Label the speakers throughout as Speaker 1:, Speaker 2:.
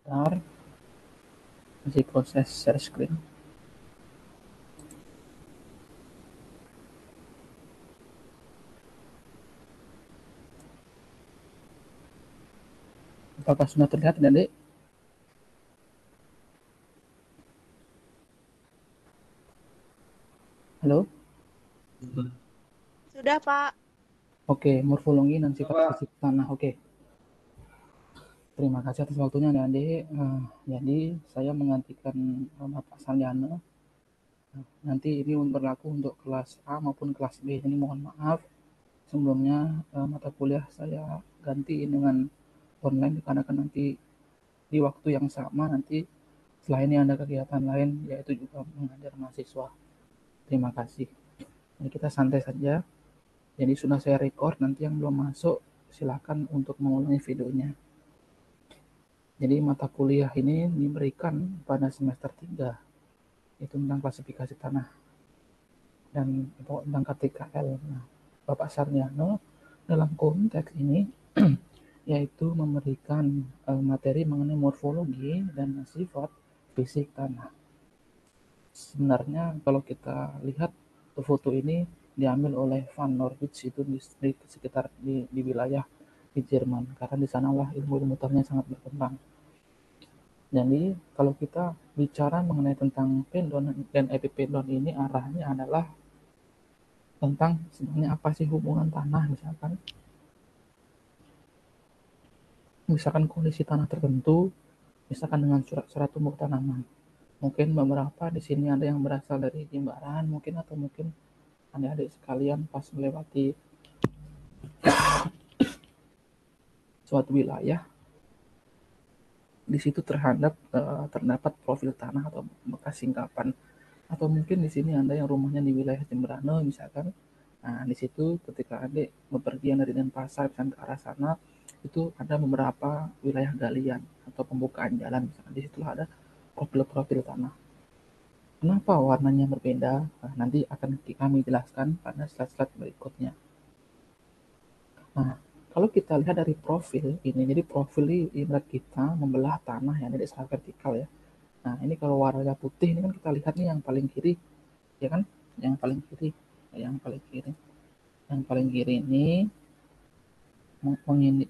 Speaker 1: Bentar, masih proses share screen. Apakah sudah terlihat, Adik? Halo?
Speaker 2: Sudah, Pak.
Speaker 1: Oke, morfologi dan sifat
Speaker 3: Pak.
Speaker 1: fisik tanah. Oke. Terima kasih atas waktunya, Adik. Jadi, saya menggantikan Bapak Sarjana. Nanti ini berlaku untuk kelas A maupun kelas B. Jadi, mohon maaf. Sebelumnya, mata kuliah saya ganti dengan online, karena kan nanti di waktu yang sama, nanti setelah ini ada kegiatan lain, yaitu juga mengajar mahasiswa. Terima kasih. Jadi, kita santai saja. Jadi sudah saya record, nanti yang belum masuk silakan untuk mengulangi videonya. Jadi mata kuliah ini diberikan pada semester 3, itu tentang klasifikasi tanah dan tentang KTKL. Nah, Bapak Sarjana dalam konteks ini yaitu memberikan materi mengenai morfologi dan sifat fisik tanah. Sebenarnya kalau kita lihat foto ini diambil oleh Van Norwich, itu di sekitar di wilayah di Jerman, karena di sanalah ilmu tanahnya sangat berkembang. Jadi kalau kita bicara mengenai tentang pendon dan epipendon ini, arahnya adalah tentang sebenarnya apa sih hubungan tanah, misalkan kondisi tanah tertentu, misalkan dengan surat tumbuh tanaman. Mungkin beberapa di sini ada yang berasal dari Jimbaran, mungkin, atau mungkin adik-adik sekalian pas melewati suatu wilayah, di situ terdapat profil tanah atau bekas singkapan, atau mungkin di sini ada yang rumahnya di wilayah Jemberana misalkan. Nah, di situ ketika adik bepergian dari Denpasar misalkan ke arah sana, itu ada beberapa wilayah galian atau pembukaan jalan, misalkan di situlah ada profil-profil tanah. Kenapa warnanya berbeda? Nah, nanti akan kami jelaskan pada slide-slide berikutnya. Nah, kalau kita lihat dari profil ini, jadi profil ini ibarat kita membelah tanah yang ada secara vertikal ya. Nah, ini kalau warnanya putih, ini kan kita lihat nih yang paling kiri, ya kan? Yang paling kiri, yang paling kiri. Yang paling kiri ini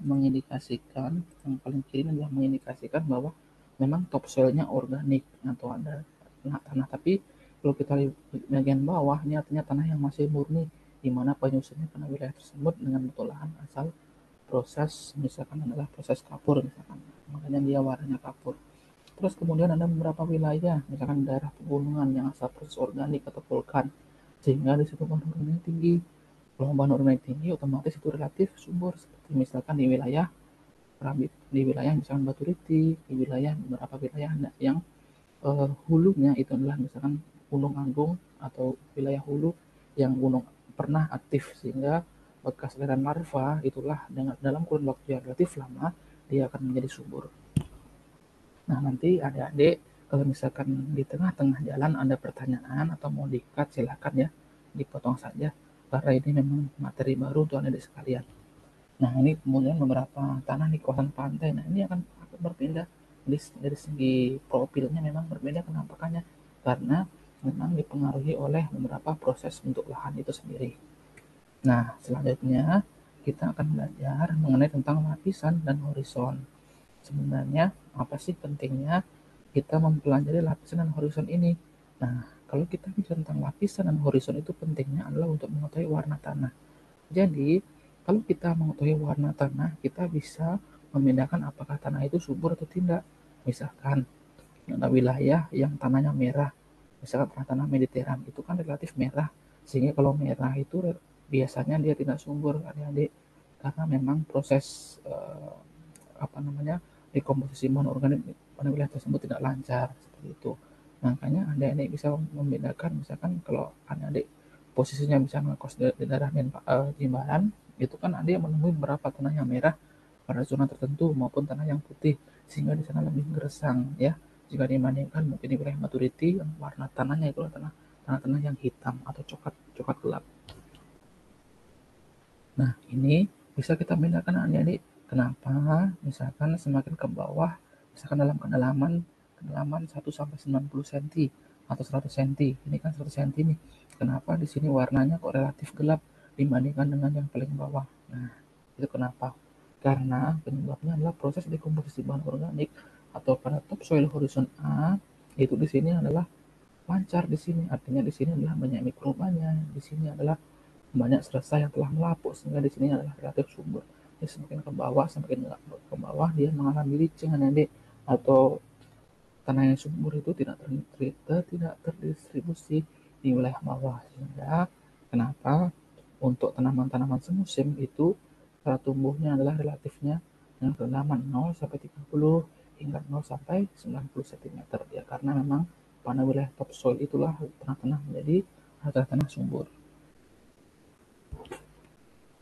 Speaker 1: mengindikasikan, yang paling kiri ini adalah mengindikasikan bahwa memang topsoilnya organik atau ada tanah, tapi kalau kita lihat bagian bawah, ini artinya tanah yang masih murni, di mana penyusunnya pada wilayah tersebut dengan betul lahan asal proses, misalkan adalah proses kapur misalkan, makanya dia warnanya kapur. Terus kemudian ada beberapa wilayah, misalkan daerah pegunungan yang asal proses organik atau vulkan, sehingga di situ bahan organik tinggi. Kalau bahan organik tinggi, otomatis itu relatif subur, seperti misalkan di wilayah misalkan Batu Riti, di wilayah beberapa wilayah yang hulunya itu adalah misalkan Gunung Agung atau wilayah hulu yang gunung pernah aktif, sehingga bekas aliran larva itulah dengan dalam kurun waktu yang relatif lama dia akan menjadi subur. Nah, nanti adik-adik kalau misalkan di tengah-tengah jalan ada pertanyaan atau mau di-cut, silakan ya, dipotong saja, karena ini memang materi baru untuk adik-adik sekalian. Nah, ini kemudian beberapa tanah di kawasan pantai. Nah, ini akan berbeda dari segi profilnya, memang berbeda. Kenapa? Karena memang dipengaruhi oleh beberapa proses bentuk lahan itu sendiri. Nah, selanjutnya kita akan belajar mengenai tentang lapisan dan horizon. Sebenarnya apa sih pentingnya kita mempelajari lapisan dan horizon ini? Nah, kalau kita bicara tentang lapisan dan horizon, itu pentingnya adalah untuk mengetahui warna tanah. Jadi, kalau kita mengetahui warna tanah, kita bisa membedakan apakah tanah itu subur atau tidak. Misalkan ada wilayah yang tanahnya merah, misalkan tanah Mediteran, itu kan relatif merah, sehingga kalau merah itu biasanya dia tidak subur, adik-adik, karena memang proses dekomposisi bahan organik pada wilayah tersebut tidak lancar, seperti itu. Makanya adik-adik bisa membedakan, misalkan kalau adik-adik posisinya bisa ngekos di daerah Jimbaran, itu kan ada yang menemui beberapa tanah yang merah pada zona tertentu maupun tanah yang putih, sehingga di sana lebih gersang ya, jika dibandingkan mungkin di wilayah Maturity yang warna tanahnya itu tanah-tanah yang hitam atau coklat gelap. Nah, ini bisa kita bedakan adik-adik, kenapa misalkan semakin ke bawah Misalkan dalam kedalaman 1 sampai 90 cm atau 100 cm. Ini kan 100 cm nih. Kenapa di sini warnanya kok relatif gelap dibandingkan dengan yang paling bawah? Nah, itu kenapa? Karena penyebabnya adalah proses dekomposisi bahan organik atau pada topsoil horizon A, itu di sini adalah lancar di sini. Artinya di sini adalah banyak mikrobanya, di sini adalah banyak strata yang telah melapuk, sehingga di sini adalah relatif subur. Jadi semakin ke bawah, semakin ke bawah dia mengalami licin adik, atau tanah yang subur itu tidak terdistribusi di wilayah bawah, sehingga kenapa untuk tanaman-tanaman semusim itu cara tumbuhnya adalah relatifnya dengan kedalaman 0 sampai 30 hingga 0 sampai 90 cm ya, karena memang pada wilayah topsoil itulah tanah-tanah menjadi tanah subur.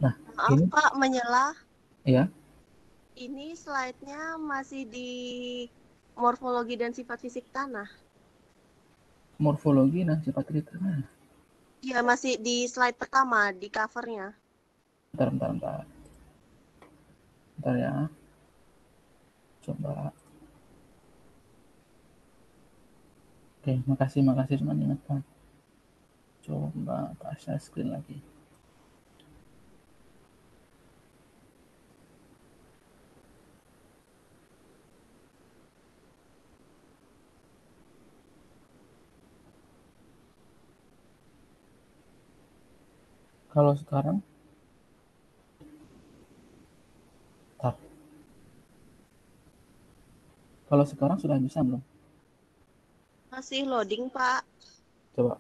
Speaker 1: Nah,
Speaker 2: Maaf
Speaker 1: ini
Speaker 2: Pak, menyela.
Speaker 1: ya
Speaker 2: Ini slide-nya masih di morfologi dan sifat fisik tanah.
Speaker 1: morfologi dan sifat kritis.
Speaker 2: Ya, masih di slide pertama, di covernya.
Speaker 1: Bentar ya, coba. Oke, makasih cuma diingatkan. Coba share screen lagi. Kalau sekarang, tar. Kalau sekarang sudah bisa belum?
Speaker 2: Masih loading, Pak.
Speaker 1: Coba.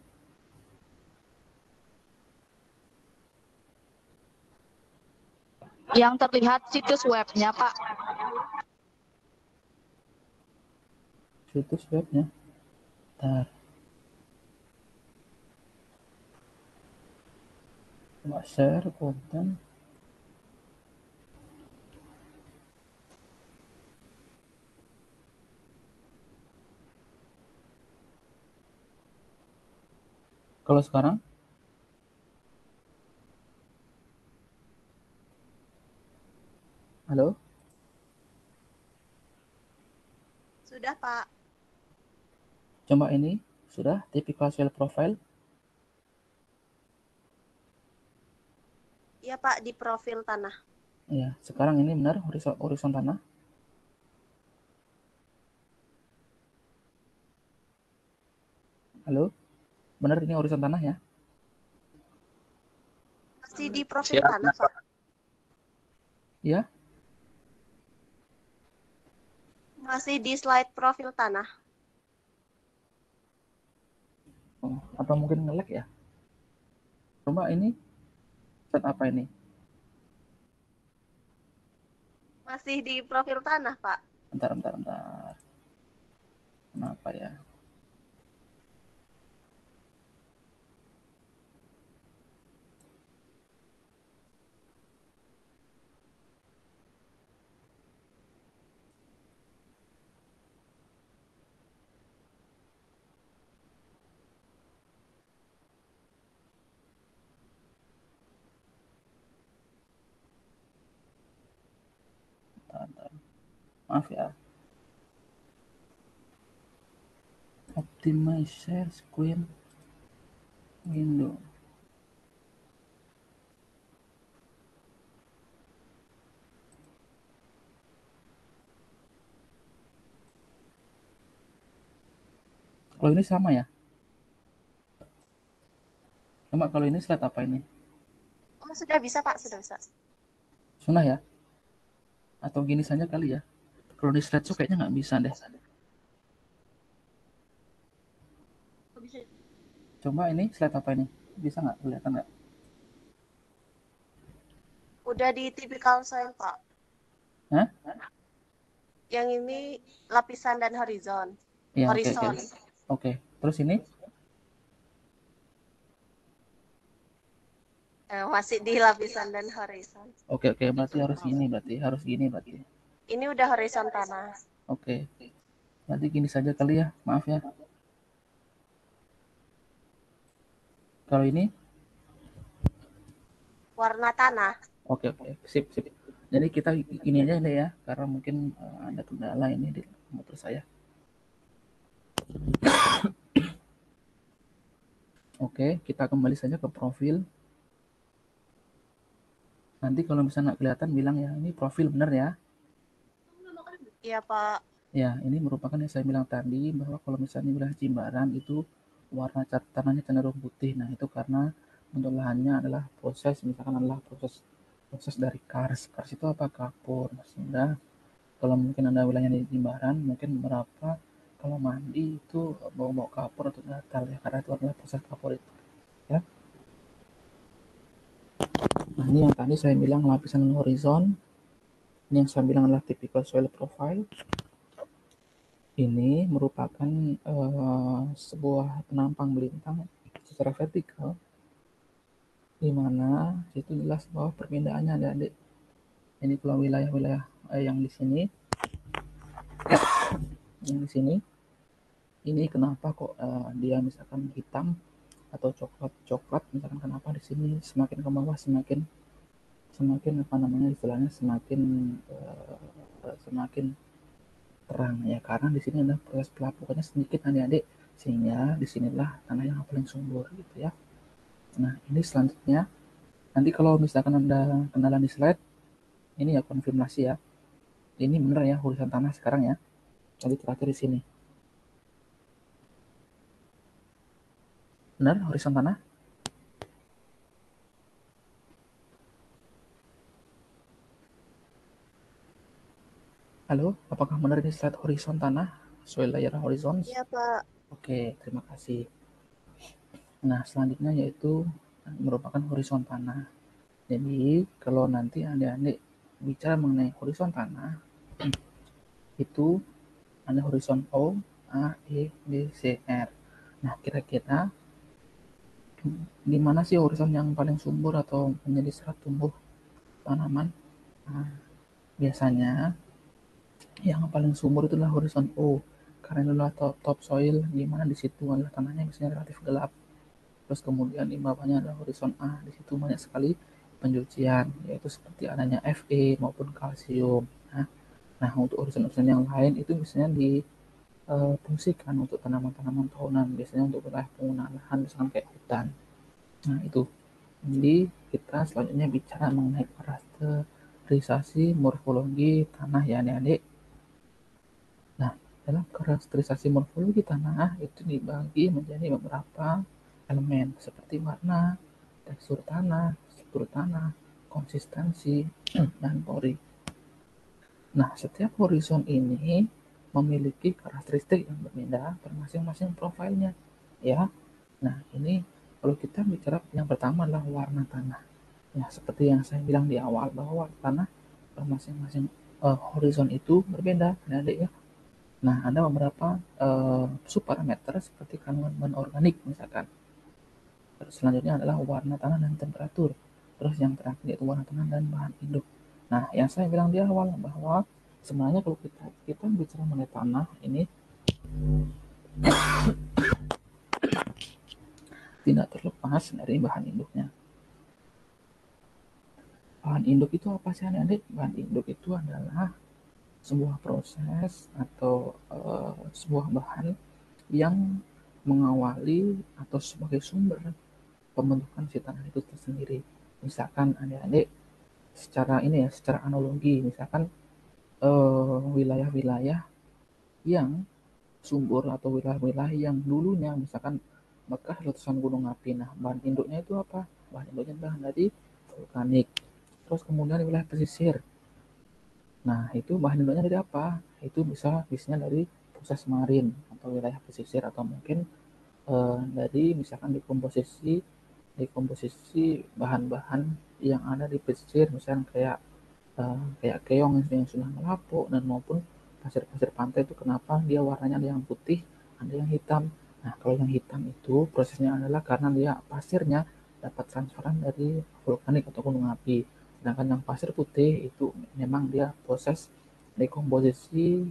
Speaker 3: Yang terlihat situs webnya, Pak.
Speaker 1: Situs webnya. Tar. Coba share konten. Kalau sekarang, halo?
Speaker 2: Sudah, Pak.
Speaker 1: Coba ini, sudah typical soil profile.
Speaker 2: Iya, Pak, di profil tanah.
Speaker 1: Ya, sekarang ini benar horizon tanah. Halo? Benar ini horizon tanah ya?
Speaker 2: Masih di profil tanah, Pak.
Speaker 1: Ya?
Speaker 2: Masih di slide profil tanah.
Speaker 1: Oh, atau mungkin nge-lag ya? Coba ini, set apa ini?
Speaker 2: Masih di profil tanah, Pak.
Speaker 1: Bentar. Kenapa ya? Bentar. Maaf ya. Optimize share screen window. Kalau ini sama ya? Cuma kalau ini slide apa ini?
Speaker 2: Oh, sudah bisa, Pak. Sudah bisa.
Speaker 1: Sunnah ya? Atau gini saja kali ya? Kalau di slide show kayaknya nggak bisa deh.
Speaker 2: Bisa.
Speaker 1: Coba ini slide apa ini? Bisa nggak? Kelihatan nggak?
Speaker 2: Udah di typical soil, Pak.
Speaker 1: Hah?
Speaker 2: Yang ini lapisan dan horizon.
Speaker 1: Iya, oke.
Speaker 2: Horizon.
Speaker 1: Oke. Terus ini?
Speaker 2: Masih di lapisan dan horizon.
Speaker 1: Oke. Berarti harus gini berarti.
Speaker 2: Ini udah horizon tanah.
Speaker 1: Oke. Berarti gini saja kali ya. Maaf ya. Kalau ini?
Speaker 2: Warna tanah.
Speaker 1: Oke. Sip. Jadi kita ini aja deh ya, karena mungkin ada kendala ini komputer saya. Oke, kita kembali saja ke profil. Nanti kalau misalnya nggak kelihatan bilang ya ini profil benar ya.
Speaker 2: Iya, Pak.
Speaker 1: Ya, ini merupakan yang saya bilang tadi bahwa kalau misalnya wilayah Jimbaran itu warna tanahnya cenderung putih. Nah, itu karena untuk lahannya adalah proses, misalkan adalah proses dari kars. Kars itu apa? Kapur. Sehingga kalau mungkin Anda wilayahnya di Jimbaran, mungkin berapa kalau mandi itu bau-bau kapur atau gatal ya, karena itu adalah proses kapur itu. Ya. Nah, ini yang tadi saya bilang lapisan horizon. Ini yang saya bilang adalah typical soil profile. Ini merupakan sebuah penampang belintang secara vertikal, di mana itu jelas bahwa perbedaannya ada di ini kalau wilayah-wilayah yang di sini, ini kenapa kok dia misalkan hitam atau coklat misalkan, kenapa di sini semakin ke bawah semakin semakin apa namanya istilahnya semakin terang ya, karena di sini ada proses pelapukannya sedikit adik-adik, sehingga disinilah tanah yang paling subur gitu ya. Nah, ini selanjutnya nanti kalau misalkan Anda kendala di slide ini ya konfirmasi ya, ini benar ya horizon tanah sekarang ya. Tadi terakhir di sini benar horizon tanah. Halo, apakah benar ini slide horizon tanah, soil layer horizons?
Speaker 2: Iya, Pak.
Speaker 1: Oke, terima kasih. Nah, selanjutnya yaitu merupakan horizon tanah. Jadi, kalau nanti adik-adik bicara mengenai horizon tanah, itu ada horizon O, A, E, B, C, R. Nah, kira-kira di mana sih horizon yang paling subur atau menjadi serat tumbuh tanaman? Nah, biasanya yang paling subur itu adalah horizon O, karena itu adalah top soil, di mana di situ adalah tanahnya biasanya relatif gelap. Terus kemudian di bawahnya adalah horizon A, di situ banyak sekali pencucian, yaitu seperti adanya Fe maupun kalsium. Nah, untuk horizon-horizon yang lain itu biasanya difungsikan untuk tanaman-tanaman tahunan, biasanya untuk wilayah penggunaan lahan, misalkan kayak hutan. Nah, itu. Jadi, kita selanjutnya bicara mengenai karakterisasi morfologi tanah ya adik-adik. Nah, dalam karakterisasi morfologi tanah itu dibagi menjadi beberapa elemen seperti warna, tekstur tanah, struktur tanah, konsistensi, dan pori. Nah, setiap horizon ini memiliki karakteristik yang berbeda per masing-masing profilnya, ya. Nah, ini kalau kita bicara yang pertama adalah warna tanah. Ya, seperti yang saya bilang di awal bahwa tanah per masing-masing horizon itu berbeda, adik ya. Nah, ada beberapa subparameter seperti kandungan bahan organik misalkan. Terus selanjutnya adalah warna tanah dan temperatur. Terus yang terakhir yaitu warna tanah dan bahan induk. Nah, yang saya bilang di awal bahwa sebenarnya kalau kita bicara mengenai tanah ini tidak terlepas dari bahan induknya. Bahan induk itu apa sih adik? Bahan induk itu adalah sebuah proses atau sebuah bahan yang mengawali atau sebagai sumber pembentukan si tanah itu tersendiri. Misalkan adik-adik secara ini ya, secara analogi, misalkan wilayah-wilayah yang subur atau wilayah-wilayah yang dulunya misalkan bekas letusan gunung api. Nah, bahan induknya itu apa? Bahan induknya adalah dari vulkanik. Terus kemudian wilayah pesisir. Nah, itu bahan induknya dari apa? Itu biasanya dari proses marin atau wilayah pesisir, atau mungkin dari misalkan dekomposisi bahan-bahan yang ada di pesisir, misalnya kayak keong yang sudah melapuk, dan maupun pasir-pasir pantai itu kenapa dia warnanya ada yang putih, ada yang hitam. Nah, kalau yang hitam itu prosesnya adalah karena dia pasirnya dapat transferan dari vulkanik atau gunung api. Sedangkan yang pasir putih itu memang dia proses dekomposisi,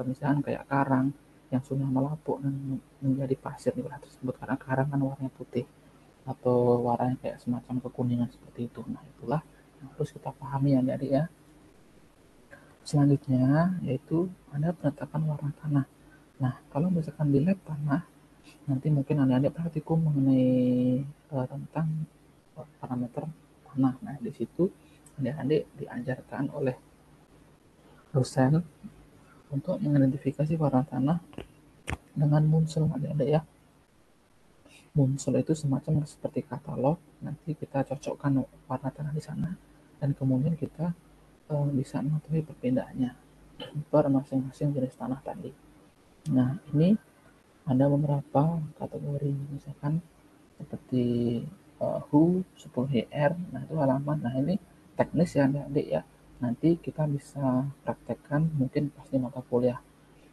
Speaker 1: misalnya kayak karang yang sudah melapuk dan menjadi pasir di wilayah tersebut, karena karang kan warnanya putih atau warnanya kayak semacam kekuningan seperti itu. Nah, itulah yang harus kita pahami ya, jadi ya. Selanjutnya yaitu ada penetapan warna tanah. Nah, kalau misalkan di lab tanah, nanti mungkin adik-adik praktikum mengenai tentang parameter tanah. Nah, di situ adik-adik diajarkan oleh dosen untuk mengidentifikasi warna tanah dengan muncul adik-adik ya. Muncul itu semacam seperti katalog, nanti kita cocokkan warna tanah di sana, dan kemudian kita bisa mengetahui perbedaannya per masing-masing jenis tanah tadi. Nah, ini ada beberapa kategori, misalkan seperti HU 10HR, nah itu halaman. Nah, ini teknis ya adik-adik ya. Nanti kita bisa praktekkan mungkin pas di mata kuliah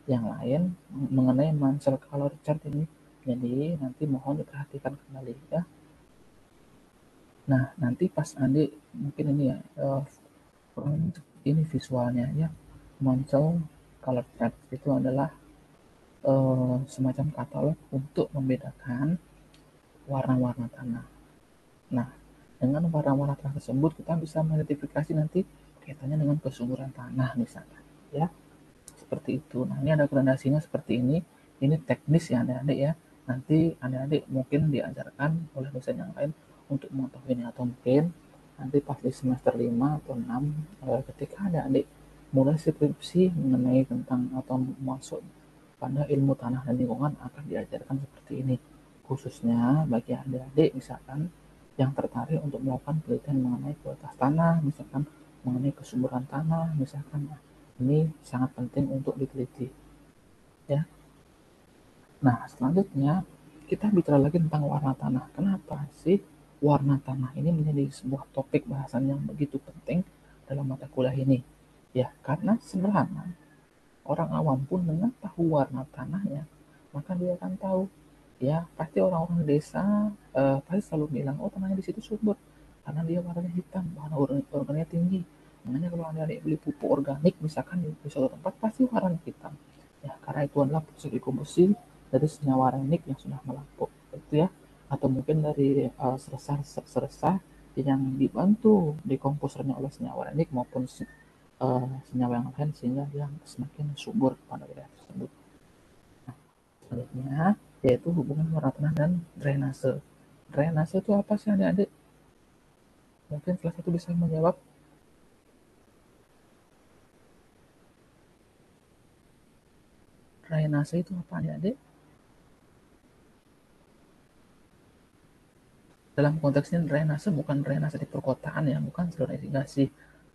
Speaker 1: yang lain mengenai Mansell color chart ini. Jadi nanti mohon diperhatikan kembali ya. Nah, nanti pas adik mungkin ini ya ini visualnya ya. Mansell color chart itu adalah semacam katalog untuk membedakan warna-warna tanah. Nah, dengan warna-warna tanah tersebut kita bisa mengidentifikasi nanti kaitannya dengan kesuburan tanah misalnya ya. Seperti itu. Nah, ini ada gradasinya seperti ini. Ini teknis ya adik-adik ya. Nanti adik-adik mungkin diajarkan oleh dosen yang lain untuk mengetahuinya, atau mungkin nanti pas di semester 5 atau 6 ketika adik-adik mulai skripsi mengenai tentang atau masuk pada ilmu tanah dan lingkungan akan diajarkan seperti ini. Khususnya bagi adik-adik misalkan yang tertarik untuk melakukan penelitian mengenai kualitas tanah, misalkan mengenai kesuburan tanah, misalkan ini sangat penting untuk diteliti ya. Nah, selanjutnya kita bicara lagi tentang warna tanah. Kenapa sih warna tanah ini menjadi sebuah topik bahasan yang begitu penting dalam mata kuliah ini? Ya, karena sederhana, orang awam pun dengan tahu warna tanahnya, maka dia akan tahu. Ya, pasti orang-orang di desa pasti selalu bilang, oh tanahnya di situ subur karena dia warnanya hitam, warna organiknya tinggi. Makanya kalau adik beli pupuk organik misalkan di suatu tempat pasti warna hitam. Ya, karena itu adalah proses dekomposisi dari senyawa organik yang sudah melampau. Itu ya. Atau mungkin dari seresah yang dibantu dekomposernya oleh senyawa organik maupun senyawa yang lain sehingga dia semakin subur pada wilayah tersebut. Nah, selanjutnya yaitu hubungan warna tanah dan drainase. Drainase itu apa sih adik-adik? Mungkin salah satu bisa menjawab. Drainase itu apa adik-adik? Dalam konteks ini drainase bukan drainase di perkotaan ya, bukan saluran irigasi.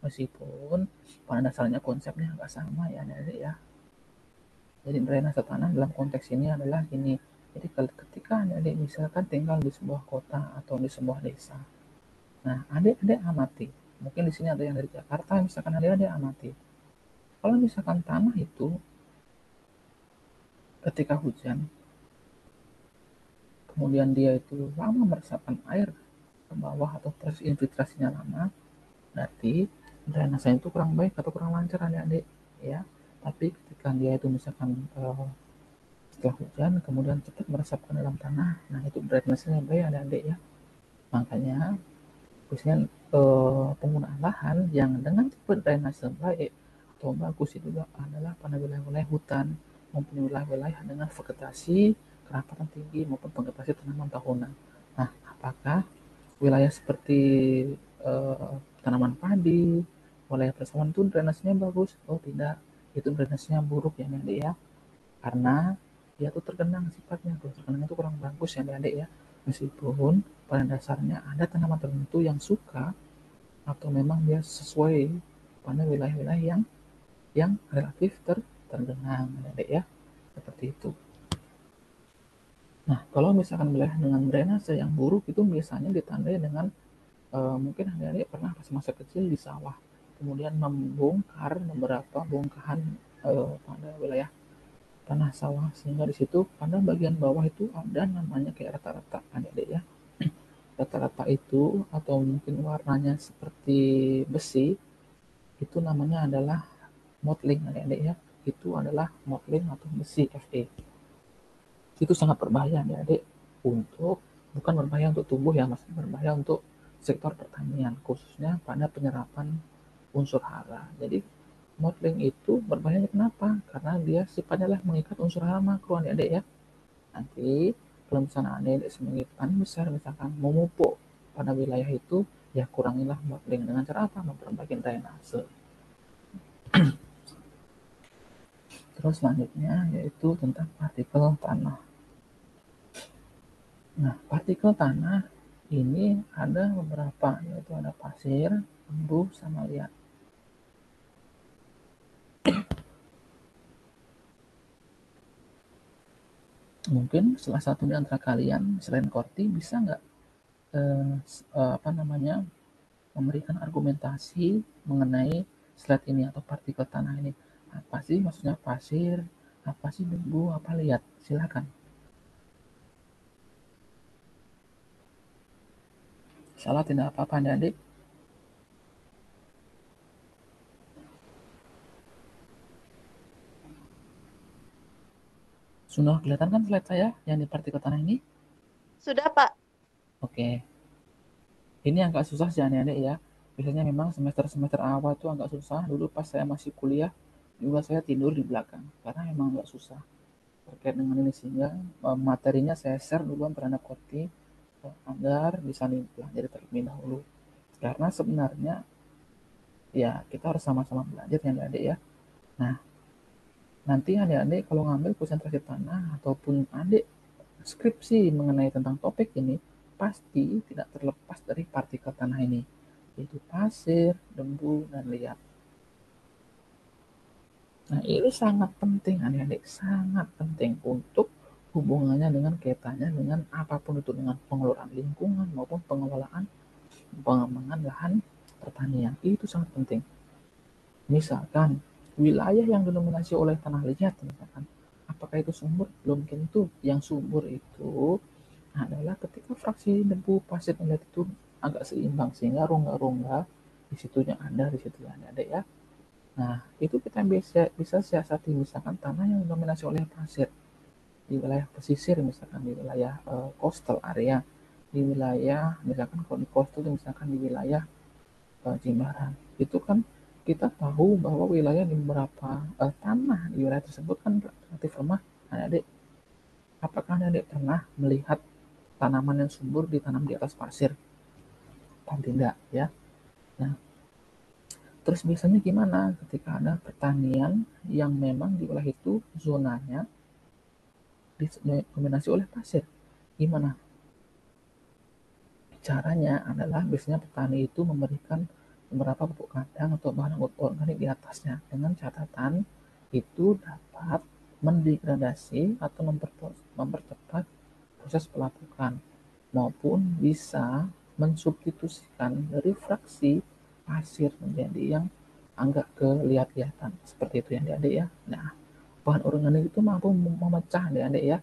Speaker 1: Meskipun pada dasarnya konsepnya agak sama ya adik-adik ya. Jadi drainase tanah dalam konteks ini adalah ini. Jadi ketika adik-adik misalkan tinggal di sebuah kota atau di sebuah desa, nah adik-adik amati, mungkin di sini ada yang dari Jakarta, misalkan adik-adik amati, kalau misalkan tanah itu ketika hujan, kemudian dia itu lama meresapkan air ke bawah atau proses infiltrasinya lama, berarti drainase itu kurang baik atau kurang lancar adik-adik ya. Tapi ketika dia itu misalkan setelah hujan kemudian cepat meresapkan dalam tanah, nah itu drainasenya baik adik-adik ya. Makanya biasanya penggunaan lahan yang dengan tipe drainase baik atau bagus itu adalah pada wilayah-wilayah hutan maupun wilayah-wilayah dengan vegetasi kerapatan tinggi maupun vegetasi tanaman tahunan. Nah, apakah wilayah seperti tanaman padi, wilayah persawahan itu drainasenya bagus? Oh tidak, itu drainasenya buruk ya adik ya, karena dia tuh tergenang sifatnya, kalau tergenang itu kurang bagus ya adik ya. Meskipun pada dasarnya ada tanaman tertentu yang suka atau memang dia sesuai pada wilayah-wilayah yang relatif tergenang adik ya, seperti itu. Nah, kalau misalkan wilayah dengan drainase yang buruk itu biasanya ditandai dengan mungkin adik-adik pernah pas masa kecil di sawah, kemudian membongkar beberapa bongkahan pada wilayah tanah sawah, sehingga di situ pada bagian bawah itu ada namanya kayak rata-rata adik-adik ya. Rata-rata itu atau mungkin warnanya seperti besi, itu namanya adalah mottling adik-adik ya. Itu adalah mottling atau besi Fe. Itu sangat berbahaya adik-adik, untuk bukan berbahaya untuk tubuh ya, mas, berbahaya untuk sektor pertanian khususnya pada penyerapan unsur hara. Jadi modeling itu berbahaya kenapa? Karena dia sifatnya lah mengikat unsur hara makro adik-adik ya. Nanti kalau misalnya adik-adik memiliki petani besar misalkan memupuk pada wilayah itu, ya kurangilah modeling dengan cara apa? Memperbaiki drainase. Terus selanjutnya yaitu tentang partikel tanah. Nah, partikel tanah ini ada beberapa, yaitu ada pasir, embu, sama liat. Mungkin salah satu di antara kalian selain Korti bisa nggak memberikan argumentasi mengenai slide ini atau partikel tanah ini? Apa sih maksudnya pasir? Apa sih debu? Apa liat? Silakan. Salah tidak apa-apa adik-adik. Sudah kelihatan kan slide saya yang di partikel tanah ini?
Speaker 2: Sudah, Pak.
Speaker 1: Oke. Ini agak susah sih adik-adik ya. Biasanya memang semester-semester awal tuh agak susah. Dulu pas saya masih kuliah juga saya tidur di belakang karena memang agak susah terkait dengan ini, sehingga materinya saya share duluan terhadap Korti agar bisa dipelajari terlebih dahulu. Karena sebenarnya ya kita harus sama-sama belajar ya adik-adik ya. Nah, nanti adik-adik kalau ngambil konsentrasi tanah ataupun adik skripsi mengenai tentang topik ini, pasti tidak terlepas dari partikel tanah ini, yaitu pasir, debu, dan liat. Nah, ini sangat penting adik-adik, sangat penting untuk hubungannya dengan kaitannya dengan apapun itu, dengan pengelolaan lingkungan maupun pengelolaan pengembangan lahan pertanian. Itu sangat penting. Misalkan wilayah yang didominasi oleh tanah liat, misalkan, apakah itu subur? Belum tentu. Yang subur itu adalah ketika fraksi debu, pasir, dan liat itu agak seimbang, sehingga rongga-rongga di situnya ada, di situ ada ya. Nah, itu kita bisa siasati, misalkan tanah yang didominasi oleh pasir di wilayah pesisir, misalkan di wilayah coastal area, di wilayah misalkan kalau di coastal misalkan di wilayah Jimbaran, itu kan kita tahu bahwa wilayah di beberapa tanah di wilayah tersebut kan relatif lemah. Adik, apakah adik pernah melihat tanaman yang subur ditanam di atas pasir? Pasti tidak ya. Nah, terus biasanya gimana ketika ada pertanian yang memang di wilayah itu zonanya didominasi oleh pasir? Gimana? Caranya adalah biasanya petani itu memberikan beberapa pupuk kandang atau bahan organik di atasnya, dengan catatan itu dapat mendegradasi atau mempercepat proses pelapukan, maupun bisa mensubstitusikan dari fraksi pasir menjadi yang agak kelihatan seperti itu ya adik ya. Nah, bahan organik itu mampu memecah adik ya.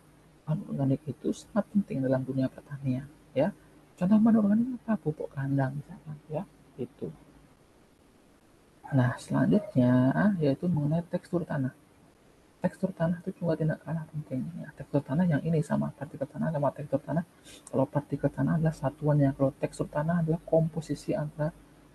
Speaker 1: Bahan organik itu sangat penting dalam dunia pertanian ya. Contoh bahan organik apa? Pupuk kandang misalkan ya, itu. Nah, selanjutnya yaitu mengenai tekstur tanah. Tekstur tanah itu juga tidak kalah penting ya. Tekstur tanah yang ini sama partikel tanah sama tekstur tanah. Kalau partikel tanah adalah satuannya, kalau tekstur tanah adalah komposisi antara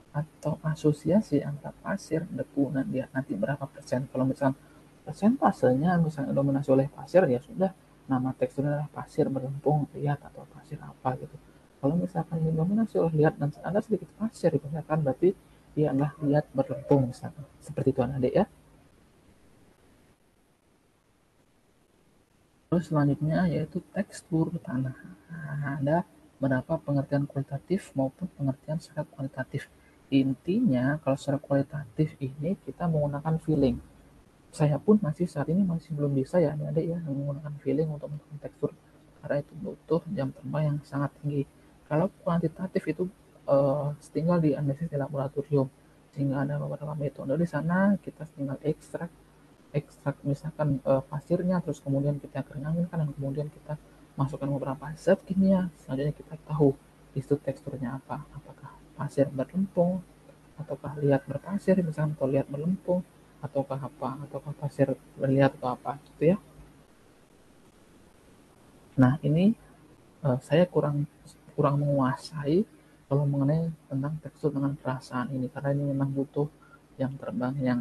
Speaker 1: atau asosiasi antara pasir, debu, dan dia nanti berapa persen. Kalau misalkan persentasenya misalnya dominasi oleh pasir, ya sudah, nama teksturnya adalah pasir berlempung liat atau pasir apa gitu. Kalau misalkan didominasi oleh liat dan ada sedikit pasir, misalkan berarti dia adalah liat berlempung misalkan. Seperti itu adik ya. Terus selanjutnya yaitu tekstur tanah. Nah, ada beberapa pengertian kualitatif maupun pengertian secara kualitatif. Intinya kalau secara kualitatif ini kita menggunakan feeling. Saya pun masih saat ini masih belum bisa ya adik ya menggunakan feeling untuk menentukan tekstur, karena itu butuh jam terbang yang sangat tinggi. Kalau kuantitatif itu tinggal di analisis di laboratorium, sehingga ada beberapa metode di sana, kita tinggal ekstrak misalkan pasirnya, terus kemudian kita keringin kan, dan kemudian kita masukkan beberapa zat kimia, selanjutnya kita tahu itu teksturnya apa, apakah pasir berlempung ataukah liat berpasir misalkan, atau liat berlempung ataukah apa, ataukah pasir berliat atau apa gitu ya. Nah, ini saya kurang menguasai kalau mengenai tentang tekstur dengan perasaan ini, karena ini memang butuh jam terbang yang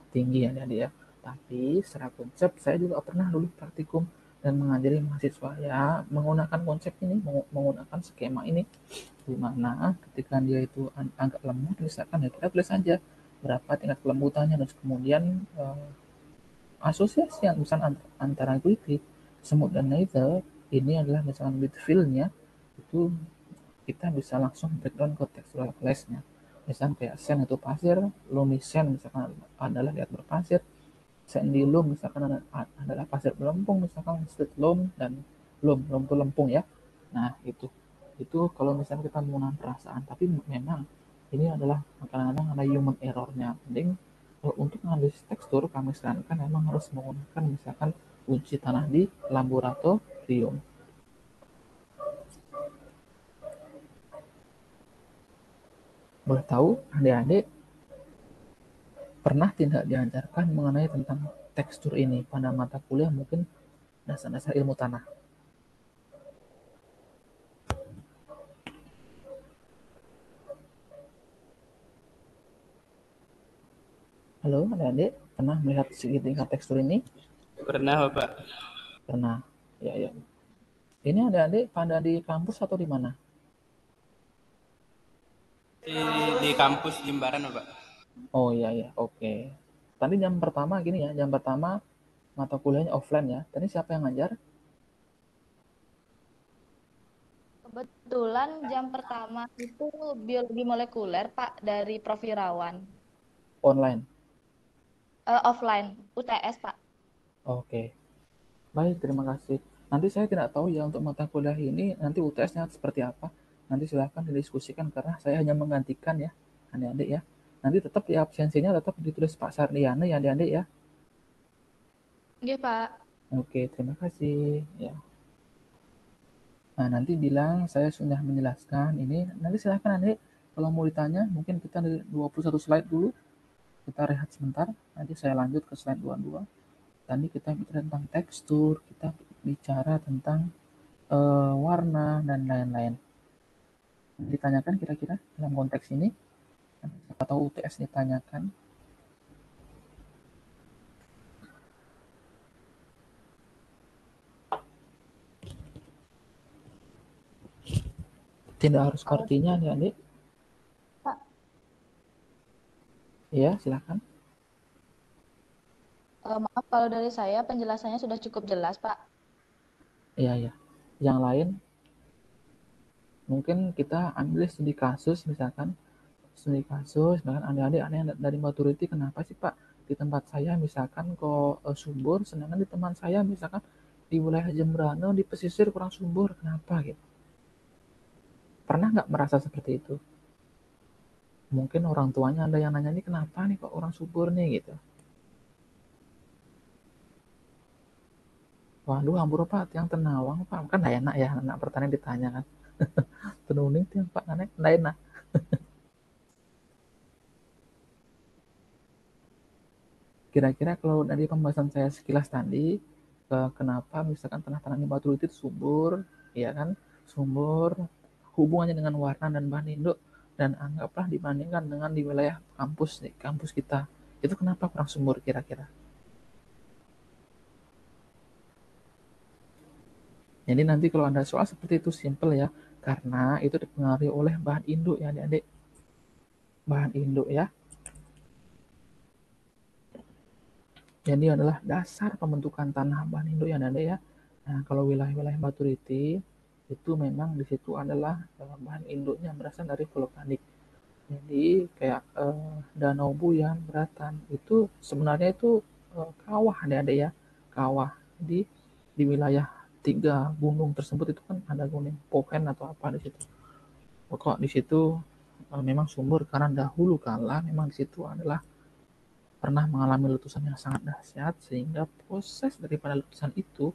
Speaker 1: tinggi ya dia. Tapi secara konsep saya juga pernah dulu praktikum dan mengajari mahasiswa ya menggunakan konsep ini, menggunakan skema ini, di mana ketika dia itu agak lemot misalkan ya kita tulis aja berapa tingkat kelembutannya, terus kemudian asosiasi misalnya antara gritty, semut dan nether ini adalah misalkan bit fill-nya itu kita bisa langsung breakdown ke textural class-nya. Misalkan kayak sand itu pasir, loamy sand misalkan adalah liat berpasir, sandy loam misalkan adalah pasir berlempung, misalkan street loam dan loam itu lempung ya. Nah itu kalau misalnya kita menggunakan perasaan, tapi memang ini adalah kadang-kadang ada human error-nya. Mending untuk analisis tekstur kami sarankan memang harus menggunakan misalkan uji tanah di laboratorium. Boleh tahu adik-adik pernah tidak diajarkan mengenai tentang tekstur ini pada mata kuliah mungkin dasar-dasar ilmu tanah? Halo adik-adik, pernah melihat segitiga tekstur ini?
Speaker 4: Pernah, Bapak.
Speaker 1: Pernah. Ya. Ini adik-adik pada di kampus atau di mana?
Speaker 4: Di kampus Jimbaran, Bapak.
Speaker 1: Oh iya, oke. Tadi jam pertama gini ya, jam pertama mata kuliahnya offline ya. Tadi siapa yang ngajar?
Speaker 3: Kebetulan jam pertama itu biologi molekuler, Pak, dari Prof. Irawan.
Speaker 1: Online.
Speaker 3: Offline, UTS, Pak.
Speaker 1: Oke. Baik, terima kasih. Nanti saya tidak tahu ya untuk mata kuliah ini nanti UTS-nya seperti apa. Nanti silahkan didiskusikan karena saya hanya menggantikan ya, adik-adik ya. Nanti tetap di absensinya tetap ditulis Pak Sardiana ya adik-adik ya.
Speaker 3: Oke, Pak.
Speaker 1: Oke, terima kasih. Ya. Nah, nanti bilang saya sudah menjelaskan ini. Nanti silahkan adik kalau mau ditanya mungkin kita dari 21 slide dulu. Kita rehat sebentar. Nanti saya lanjut ke slide 22. Tadi kita bicara tentang tekstur, kita bicara tentang warna dan lain-lain. Ditanyakan kira-kira dalam konteks ini atau UTS ditanyakan. Tidak harus artinya adik-adik.
Speaker 3: Pak.
Speaker 1: Ya, silakan.
Speaker 3: Maaf kalau dari saya penjelasannya sudah cukup jelas, Pak.
Speaker 1: Iya. Yang lain mungkin kita ambil studi kasus misalkan adik-adik aneh dari maturity, kenapa sih Pak di tempat saya misalkan kok subur, sedangkan di teman saya misalkan di wilayah Jembrana di pesisir kurang subur, kenapa gitu? Pernah nggak merasa seperti itu? Mungkin orang tuanya ada yang nanya nih kenapa nih kok orang subur nih gitu. Waduh, ambur Pak, yang tenawang Pak, kan nggak enak ya anak pertanian ditanya kan. Tenuning tiang Pak, nggak enak. Kira-kira kalau dari pembahasan saya sekilas tadi, kenapa misalkan tanah-tanah di Batu itu subur, ya kan, subur, hubungannya dengan warna dan bahan induk, dan anggaplah dibandingkan dengan di wilayah kampus kita, itu kenapa kurang subur kira-kira? Jadi nanti kalau ada soal seperti itu simple ya, karena itu dipengaruhi oleh bahan induk ya adik-adik, bahan induk ya. Jadi adalah dasar pembentukan tanah bahan induk ya adik-adik ya. Nah, kalau wilayah-wilayah Maturity itu memang di situ adalah bahan induknya berasal dari vulkanik. Jadi kayak Danau Buyan, Beratan itu sebenarnya itu kawah adik-adik ya, kawah di wilayah 3 gunung tersebut itu kan ada gunung Poken atau apa di situ. Pokok di situ memang sumber karena dahulu kala memang di situ adalah pernah mengalami letusan yang sangat dahsyat sehingga proses daripada letusan itu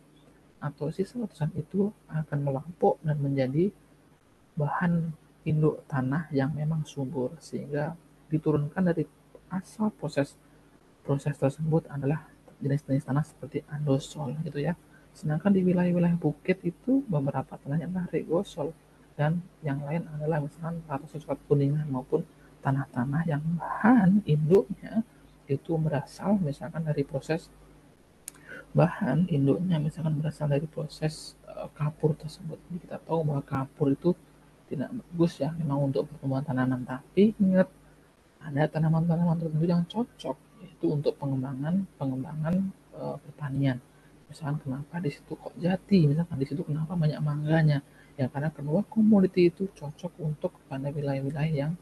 Speaker 1: atau sisa letusan itu akan melampau dan menjadi bahan induk tanah yang memang subur sehingga diturunkan dari asal proses tersebut adalah jenis-jenis tanah seperti andosol gitu ya. Sedangkan di wilayah-wilayah bukit itu beberapa tanahnya adalah regosol dan yang lain adalah misalkan atau sesuatu kuningan maupun tanah-tanah yang bahan induknya itu berasal misalkan dari proses bahan induknya, misalkan berasal dari proses kapur tersebut. Jadi kita tahu bahwa kapur itu tidak bagus ya memang untuk pertumbuhan tanaman, tapi ingat ada tanaman-tanaman tertentu yang cocok, yaitu untuk pengembangan pertanian. Misalkan kenapa di situ kok jati, misalkan di situ kenapa banyak mangganya, ya karena kedua komoditi itu cocok untuk pada wilayah-wilayah yang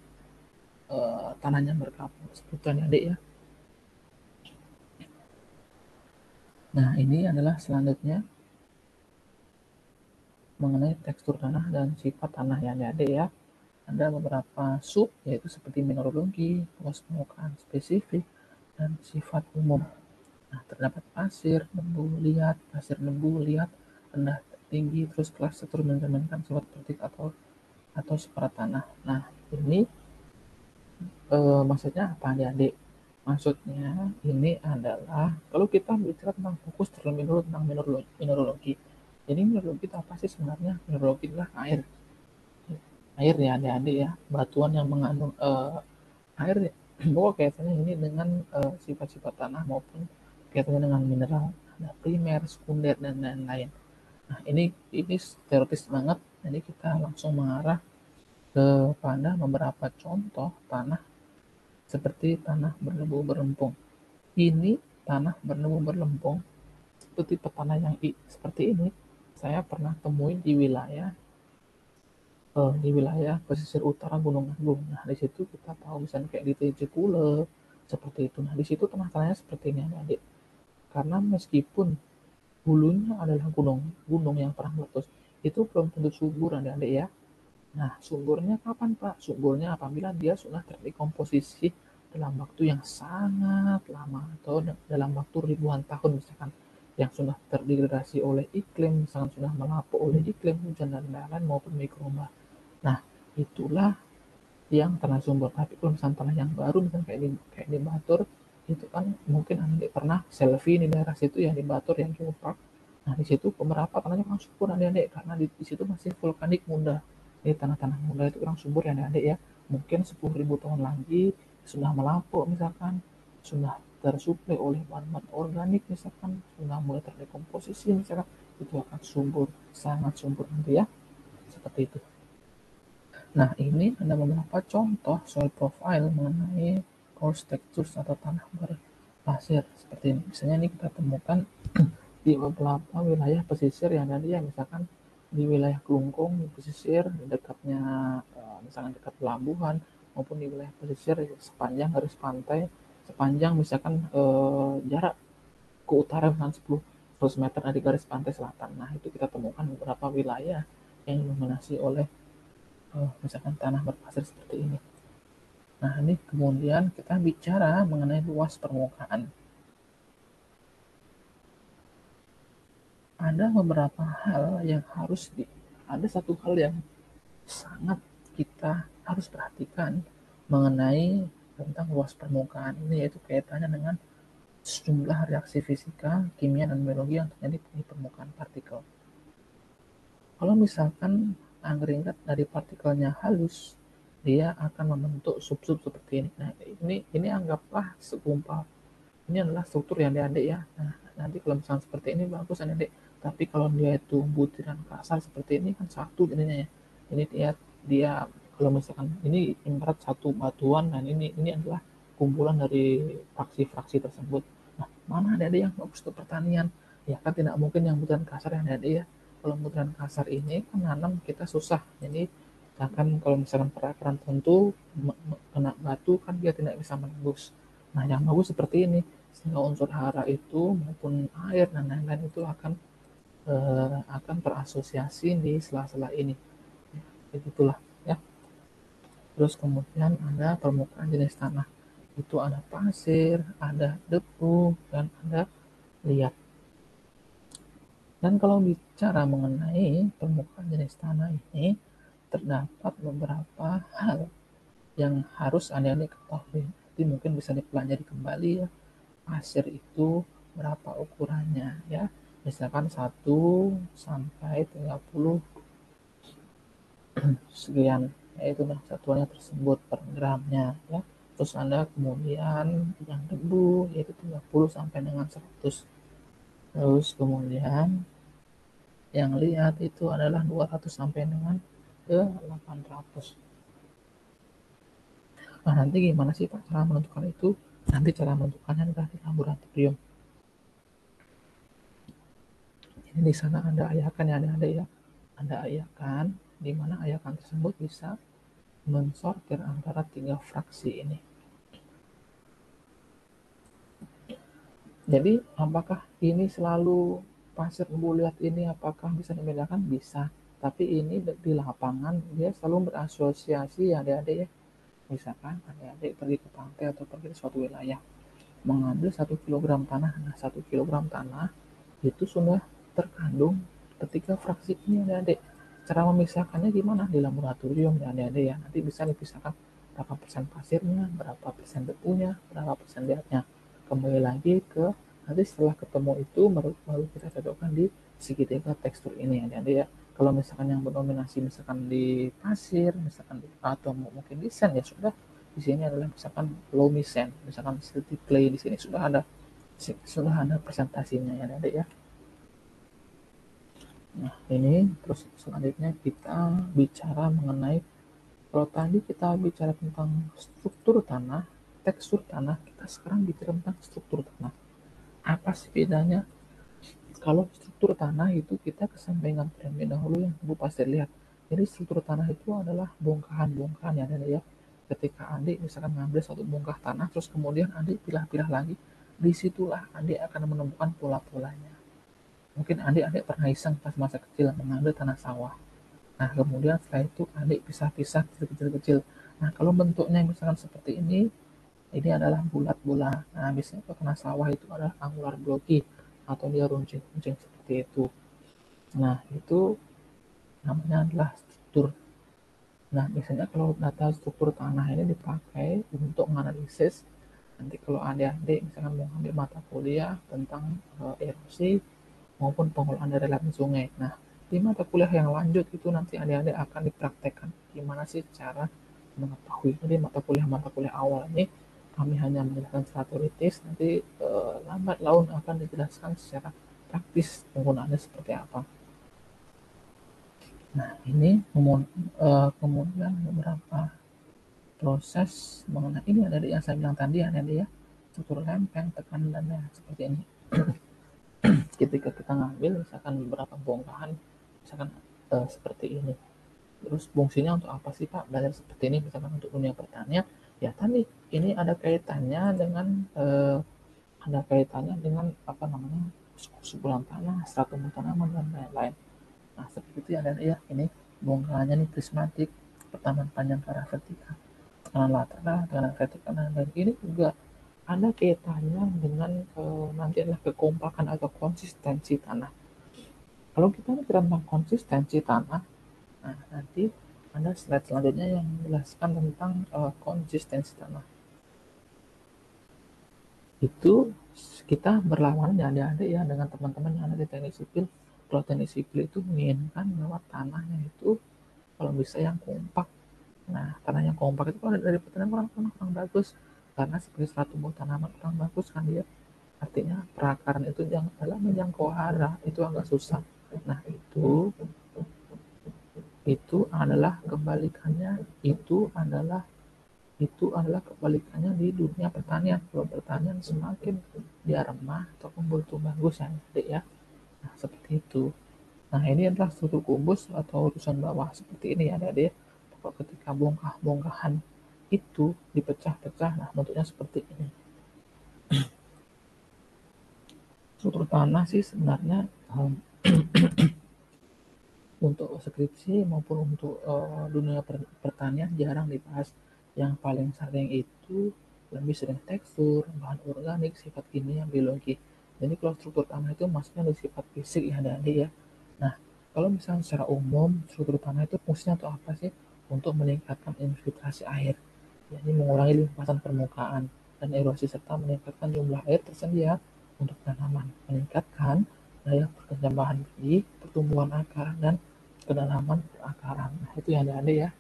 Speaker 1: tanahnya berkapur seperti itu adik ya. Nah ini adalah selanjutnya mengenai tekstur tanah dan sifat tanah ya adik ya. Ada beberapa sub yaitu seperti mineralogi, luas permukaan spesifik, dan sifat umum. Nah, terdapat pasir, lembu, liat, rendah, tinggi, terus kelas terus mencerminkan sifat vertik atau separat tanah. Nah, ini maksudnya apa adik-adik? Maksudnya ini adalah kalau kita bicara tentang fokus terlebih dulu tentang mineralogi. Jadi mineralogi itu apa sih sebenarnya? Mineralogi adalah air ya adik-adik ya, batuan yang mengandung air ya. Pokoknya kaitannya ini dengan sifat-sifat tanah maupun kaitannya dengan mineral, ada primer, sekunder, dan lain-lain. Nah ini teoritis banget, jadi kita langsung mengarah kepada beberapa contoh tanah seperti tanah berdebu berempung. Ini tanah berdebu berempung seperti tanah yang seperti ini saya pernah temui di wilayah pesisir utara Gunung Agung. Nah di situ kita tahu misalnya kayak di TJ Kule seperti itu. Nah di situ tanah-tanahnya seperti ini adik. Karena meskipun hulunya adalah gunung yang pernah meletus, itu belum tentu subur adik-adik ya. Nah suburnya kapan Pak? Suburnya apabila dia sudah terdekomposisi dalam waktu yang sangat lama atau dalam waktu ribuan tahun misalkan, yang sudah terdegradasi oleh iklim, misalkan sudah melapuk oleh iklim, hujan dan lain-lain maupun mikrobah. Nah itulah yang tanah sumber. Tapi kalau misalnya tanah yang baru misalnya kayak di Batur itu kan mungkin Anda pernah selfie di daerah situ ya, di Batur yang Geopark. Nah di situ beberapa tanahnya kurang subur adik-adik karena di situ masih vulkanik muda. Jadi tanah-tanah muda itu kurang subur ya adik-adik ya. Mungkin 10.000 tahun lagi sudah melapuk misalkan, sudah tersuplai oleh bahan-bahan organik misalkan, sudah mulai terdekomposisi misalkan, itu akan subur, sangat subur nanti ya, seperti itu. Nah ini ada beberapa contoh soil profile mengenai coarse textures atau tanah berpasir seperti ini. Misalnya ini kita temukan di beberapa wilayah pesisir yang tadi ya, misalkan di wilayah Kelungkung di pesisir dekatnya misalkan dekat pelabuhan, maupun di wilayah pesisir sepanjang garis pantai, sepanjang misalkan jarak ke utara misalkan 10 meter dari garis pantai selatan. Nah itu kita temukan beberapa wilayah yang didominasi oleh misalkan tanah berpasir seperti ini. Nah ini kemudian kita bicara mengenai luas permukaan. Ada beberapa hal yang ada satu hal yang sangat kita harus perhatikan mengenai tentang luas permukaan ini, yaitu kaitannya dengan sejumlah reaksi fisika, kimia, dan biologi yang terjadi di permukaan partikel. Kalau misalkan agregat dari partikelnya halus, dia akan membentuk sub-sub seperti ini. Nah, ini anggaplah segumpal. Ini adalah struktur yang adik-adik ya. Nah, nanti kalau misalnya seperti ini bagus adik-adik. Tapi kalau dia itu butiran kasar seperti ini kan satu jadinya ya. Ini dia kalau misalkan ini ibarat satu batuan, dan ini adalah kumpulan dari fraksi-fraksi tersebut. Nah, mana adik-adik yang bagus untuk pertanian? Ya kan tidak mungkin yang butiran kasar yang adik-adik ya. Kalau butiran kasar ini kan nanam kita susah. Jadi akan kalau misalkan perakaran tentu kena batu kan dia tidak bisa menembus. Nah yang bagus seperti ini, sehingga unsur hara itu maupun air dan lain-lain itu akan terasosiasi di sela-sela ini. Begitulah ya. Terus kemudian ada permukaan jenis tanah. Itu ada pasir, ada debu, dan ada liat. Dan kalau bicara mengenai permukaan jenis tanah ini, terdapat beberapa hal yang harus adik-adik ketahui. Jadi mungkin bisa dipelajari kembali ya. Pasir itu berapa ukurannya ya. Misalkan 1 sampai 30 sekian, yaitu satuannya tersebut per gramnya ya. Terus ada kemudian yang debu yaitu 30 sampai dengan 100. Terus kemudian yang lihat itu adalah 200 sampai dengan ke 800. Nah, nanti gimana sih Pak cara menentukan itu? Nanti cara menentukannya adalah di laboratorium. Ini di sana ada ayakan ya, ada ya. Ada ayakan di mana ayakan tersebut bisa mensortir antara 3 fraksi ini. Jadi apakah ini selalu pasir bulat ini apakah bisa dibedakan? Bisa. Tapi ini di lapangan dia selalu berasosiasi ya adik-adik ya. Misalkan adik-adik pergi ke pantai atau pergi ke suatu wilayah, mengambil 1 kilogram tanah. Nah, 1 kilogram tanah itu sudah terkandung ketika fraksi ini adik-adik. Cara memisahkannya gimana? Di laboratorium ya adik-adik ya. Nanti bisa dipisahkan berapa persen pasirnya, berapa persen debunya, berapa persen diatnya. Kembali lagi ke nanti setelah ketemu itu baru kita cocokkan di segitiga tekstur ini adik-adik ya. Kalau misalkan yang berdominasi misalkan di pasir, misalkan atau mungkin di sand ya sudah di sini adalah misalkan loamy sand, misalkan silty clay di sini sudah ada presentasinya ya adik ya. Nah ini terus selanjutnya kita bicara mengenai kalau tadi kita bicara tentang struktur tanah, tekstur tanah, kita sekarang bicara tentang struktur tanah. Apa sih bedanya? Kalau struktur tanah itu kita kesampingan terlebih dahulu yang Ibu pasti lihat. Jadi struktur tanah itu adalah bongkahan-bongkahan ya, ya. Ketika adik misalkan ngambil satu bongkah tanah, terus kemudian adik pilah-pilah lagi, disitulah adik akan menemukan pola-polanya. Mungkin adik pernah iseng pas masa kecil mengambil tanah sawah. Nah, kemudian setelah itu adik pisah-pisah kecil-kecil. Nah, kalau bentuknya misalkan seperti ini adalah bulat bola. Nah, biasanya kalau tanah sawah itu adalah angular blocky atau dia runcing-runcing seperti itu. Nah, itu namanya adalah struktur. Nah, biasanya kalau data struktur tanah ini dipakai untuk menganalisis nanti kalau adik-adik misalkan mau ambil mata kuliah tentang erosi maupun pengelolaan dari aliran sungai. Nah, di mata kuliah yang lanjut itu nanti adik-adik akan dipraktekkan gimana sih cara mengetahui. Jadi mata kuliah awal ini kami hanya menjelaskan secara teoritis, nanti lambat laun akan dijelaskan secara praktis penggunaannya seperti apa. Nah, ini kemudian beberapa proses mengenai ini ada yang saya bilang tadi ada ya struktur lempeng, tekanan dan lain seperti ini. Ketika kita ngambil misalkan beberapa bongkahan misalkan seperti ini, terus fungsinya untuk apa sih Pak? Belajar seperti ini misalkan untuk dunia pertanian ya tadi ini ada kaitannya dengan apa namanya susulan tanah, stratum tanaman dan lain-lain. Nah seperti itu ada ya ini bongkahannya nih prismatik, pertama panjang ke arah vertikal, tekanan lateral, tekanan vertikal dan lain. Ini juga ada kaitannya dengan nanti adalah kekompakan atau konsistensi tanah. Kalau kita bicara tentang konsistensi tanah, nah nanti ada slide selanjutnya yang menjelaskan tentang konsistensi tanah. Itu kita berlawanan ya adik-adik ya dengan teman-teman yang ada di teknik sipil. Kalau teknik sipil itu menginginkan bahwa tanahnya itu kalau bisa yang kompak. Nah, tanah yang kompak itu kalau dari pertanian kurang bagus karena seperti serat tumbuh tanaman kurang bagus kan dia. Artinya perakaran itu dalam menjangkau hara itu agak susah. Nah, itu adalah kebalikannya, itu adalah kebalikannya di dunia pertanian. Kalau pertanian semakin dia remah ataupun butuh bagus ya, adik ya. Nah, seperti itu. Nah, ini adalah struktur kubus atau urusan bawah seperti ini ya, adik. Ketika bongkahan itu dipecah-pecah, nah bentuknya seperti ini. Struktur tanah sih sebenarnya untuk skripsi maupun untuk dunia pertanian jarang dibahas. Yang paling sering itu lebih sering tekstur, bahan organik, sifat kimia, biologi. Jadi kalau struktur tanah itu maksudnya dari sifat fisik ya adik ya. Nah, kalau misalnya secara umum struktur tanah itu fungsinya untuk apa sih? Untuk meningkatkan infiltrasi air, jadi mengurangi limpasan permukaan dan erosi serta meningkatkan jumlah air tersedia untuk tanaman, meningkatkan daya perkembangan biji, pertumbuhan akar dan kedalaman perakaran. Nah, itu yang ada ya.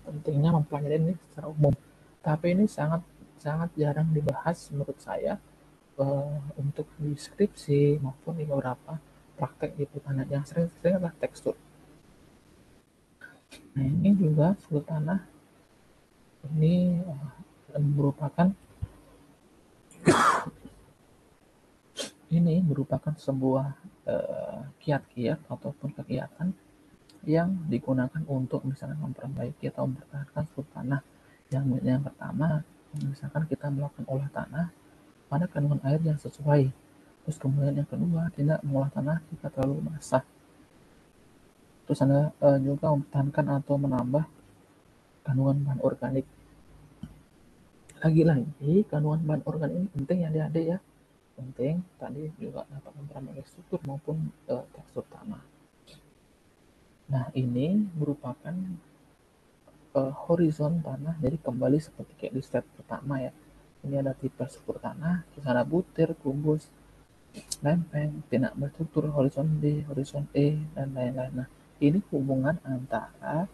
Speaker 1: Pentingnya mempelajari ini secara umum. Tapi ini sangat sangat jarang dibahas menurut saya untuk di skripsi maupun di beberapa praktek di pertanian. Yang sering-sering adalah tekstur. Nah, ini juga struktur tanah ini merupakan sebuah kiat-kiat ataupun kegiatan yang digunakan untuk misalnya memperbaiki atau mempertahankan struktur tanah. Yang pertama, misalkan kita melakukan olah tanah pada kandungan air yang sesuai. Terus kemudian yang kedua, tidak mengolah tanah jika terlalu basah. Terus Anda juga mempertahankan atau menambah kandungan bahan organik. Lagi-lagi, kandungan bahan organik ini penting ya adik-adik ya. Penting, tadi juga dapat memperbaiki struktur maupun tekstur tanah. Nah, ini merupakan horizon tanah, jadi kembali seperti kayak di slide pertama ya. Ini ada tipe struktur tanah, terus ada butir, kubus, lempeng, tidak berstruktur, horizon B, horizon E, dan lain-lain. Nah, ini hubungan antara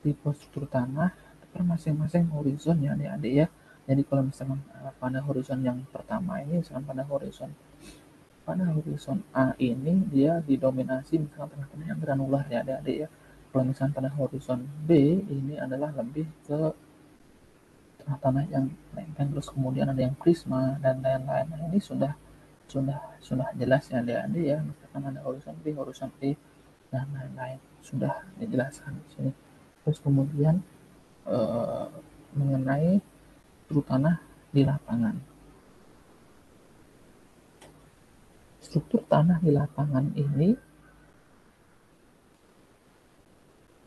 Speaker 1: tipe struktur tanah per masing-masing horizon ya adik-adik ya. Jadi kalau misalkan pada horizon yang pertama ini, misalkan pada horizon A ini dia didominasi misalkan tanah-tanah yang granular ya adik-adik ya. Kalau misalkan pada horizon B ini adalah lebih ke tanah-tanah yang lempeng, terus kemudian ada yang prisma dan lain-lain. Nah, ini sudah jelas ya adik-adik ya, misalkan ada horizon B, horizon E dan lain-lain sudah dijelaskan di sini. Terus kemudian mengenai struktur tanah di lapangan. Struktur tanah di lapangan ini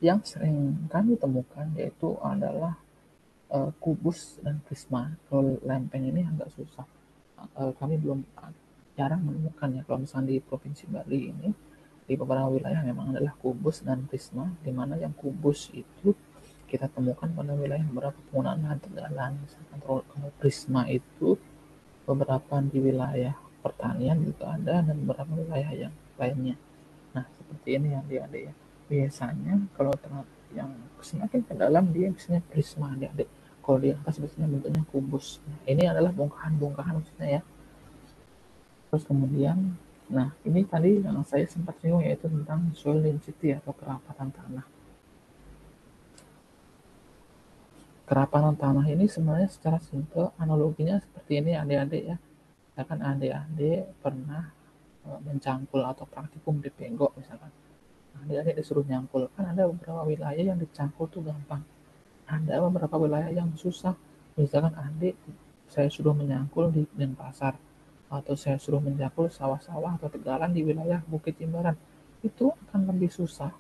Speaker 1: yang sering kami temukan yaitu adalah kubus dan prisma. Kalau lempeng ini agak susah. Kami belum jarang menemukannya. Kalau misalnya di Provinsi Bali ini, di beberapa wilayah memang adalah kubus dan prisma, di mana yang kubus itu kita temukan pada wilayah beberapa penggunaan lahan tegalan. Misalkan kalau prisma itu beberapa di wilayah pertanian juga ada dan beberapa wilayah yang lainnya. Nah, seperti ini yang adik-adik ya. Biasanya kalau yang semakin ke dalam dia biasanya prisma adik-adik. Kalau di atas biasanya bentuknya kubus. Nah, ini adalah bongkahan-bongkahan maksudnya ya. Terus kemudian, nah ini tadi yang saya sempat singgung yaitu tentang soil density atau kerapatan tanah. Kerapatan tanah ini sebenarnya secara simpel analoginya seperti ini adik-adik ya. Misalkan adik-adik pernah mencangkul atau praktikum di Penggok misalkan. Adik-adik disuruh nyangkul, kan ada beberapa wilayah yang dicangkul tuh gampang. Ada beberapa wilayah yang susah. Misalkan adik saya suruh menyangkul di Denpasar atau saya suruh mencangkul sawah-sawah atau tegalan di wilayah Bukit Jimbaran. Itu akan lebih susah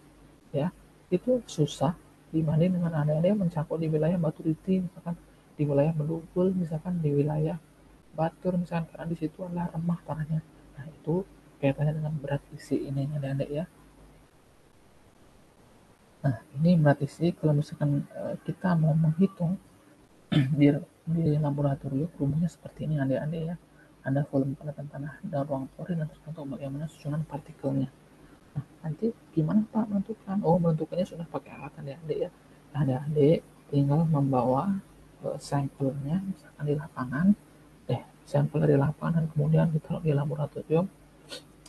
Speaker 1: ya. Itu susah dibanding dengan adik-adik mencangkul di wilayah Batu Riti misalkan, di wilayah Bedugul misalkan, di wilayah Batur misalkan, karena di situ adalah remah tanahnya. Nah, itu kaitannya dengan berat isi ini adik-adik ya. Nah, ini berat isi kalau misalkan kita mau menghitung di laboratorium rumusnya seperti ini adik-adik ya. Ada volume padatan tanah dan ruang pori dan tergantung bagaimana susunan partikelnya. Nah, nanti gimana Pak menentukan? Oh, menentukannya sudah pakai alat adik-adik ya. Adik-adik tinggal membawa sampelnya misalkan di lapangan, sampel dari lapangan dan kemudian ditaruh di laboratorium,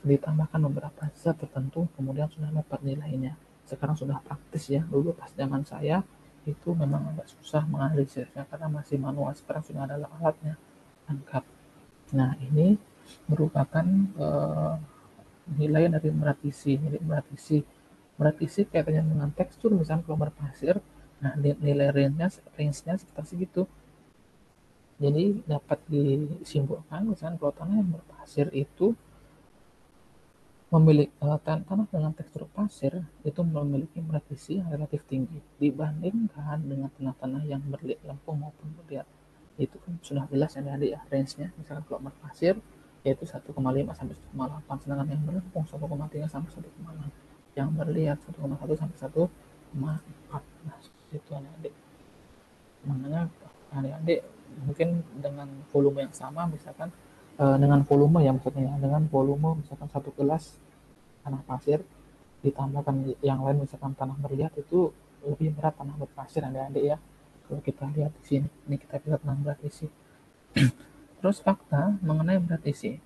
Speaker 1: ditambahkan beberapa zat tertentu, kemudian sudah dapat nilainya. Sekarang sudah praktis ya. Dulu pas zaman saya itu memang agak susah menganalisisnya karena masih manual. Sekarang sudah ada alatnya lengkap. Nah, ini merupakan nilai dari berat isi. Berat isi kaitannya dengan tekstur, misalnya kalau berpasir, nah nilai range-nya sekitar segitu. Jadi dapat disimpulkan misalnya kalau tanah yang berpasir itu memiliki tanah dengan tekstur pasir itu memiliki berat isi yang relatif tinggi dibandingkan dengan tanah-tanah yang berliat lempung maupun berliat. Itu kan sudah jelas ya adik ya range-nya. Misalkan kalau berpasir yaitu 1,5 sampai 1,8, sedangkan yang berlempung 1,3 sampai 1,6, yang berliat 1,1 sampai 1,4. Nah, itu adik-adik. Makanya adik-adik mungkin dengan volume yang sama, misalkan dengan volume ya maksudnya, dengan volume misalkan satu gelas tanah pasir ditambahkan yang lain misalkan tanah berliat, itu lebih berat tanah berpasir adik-adik ya. Kalau kita lihat di sini, ini kita lihat tanah berat isi. Terus fakta mengenai berat isi.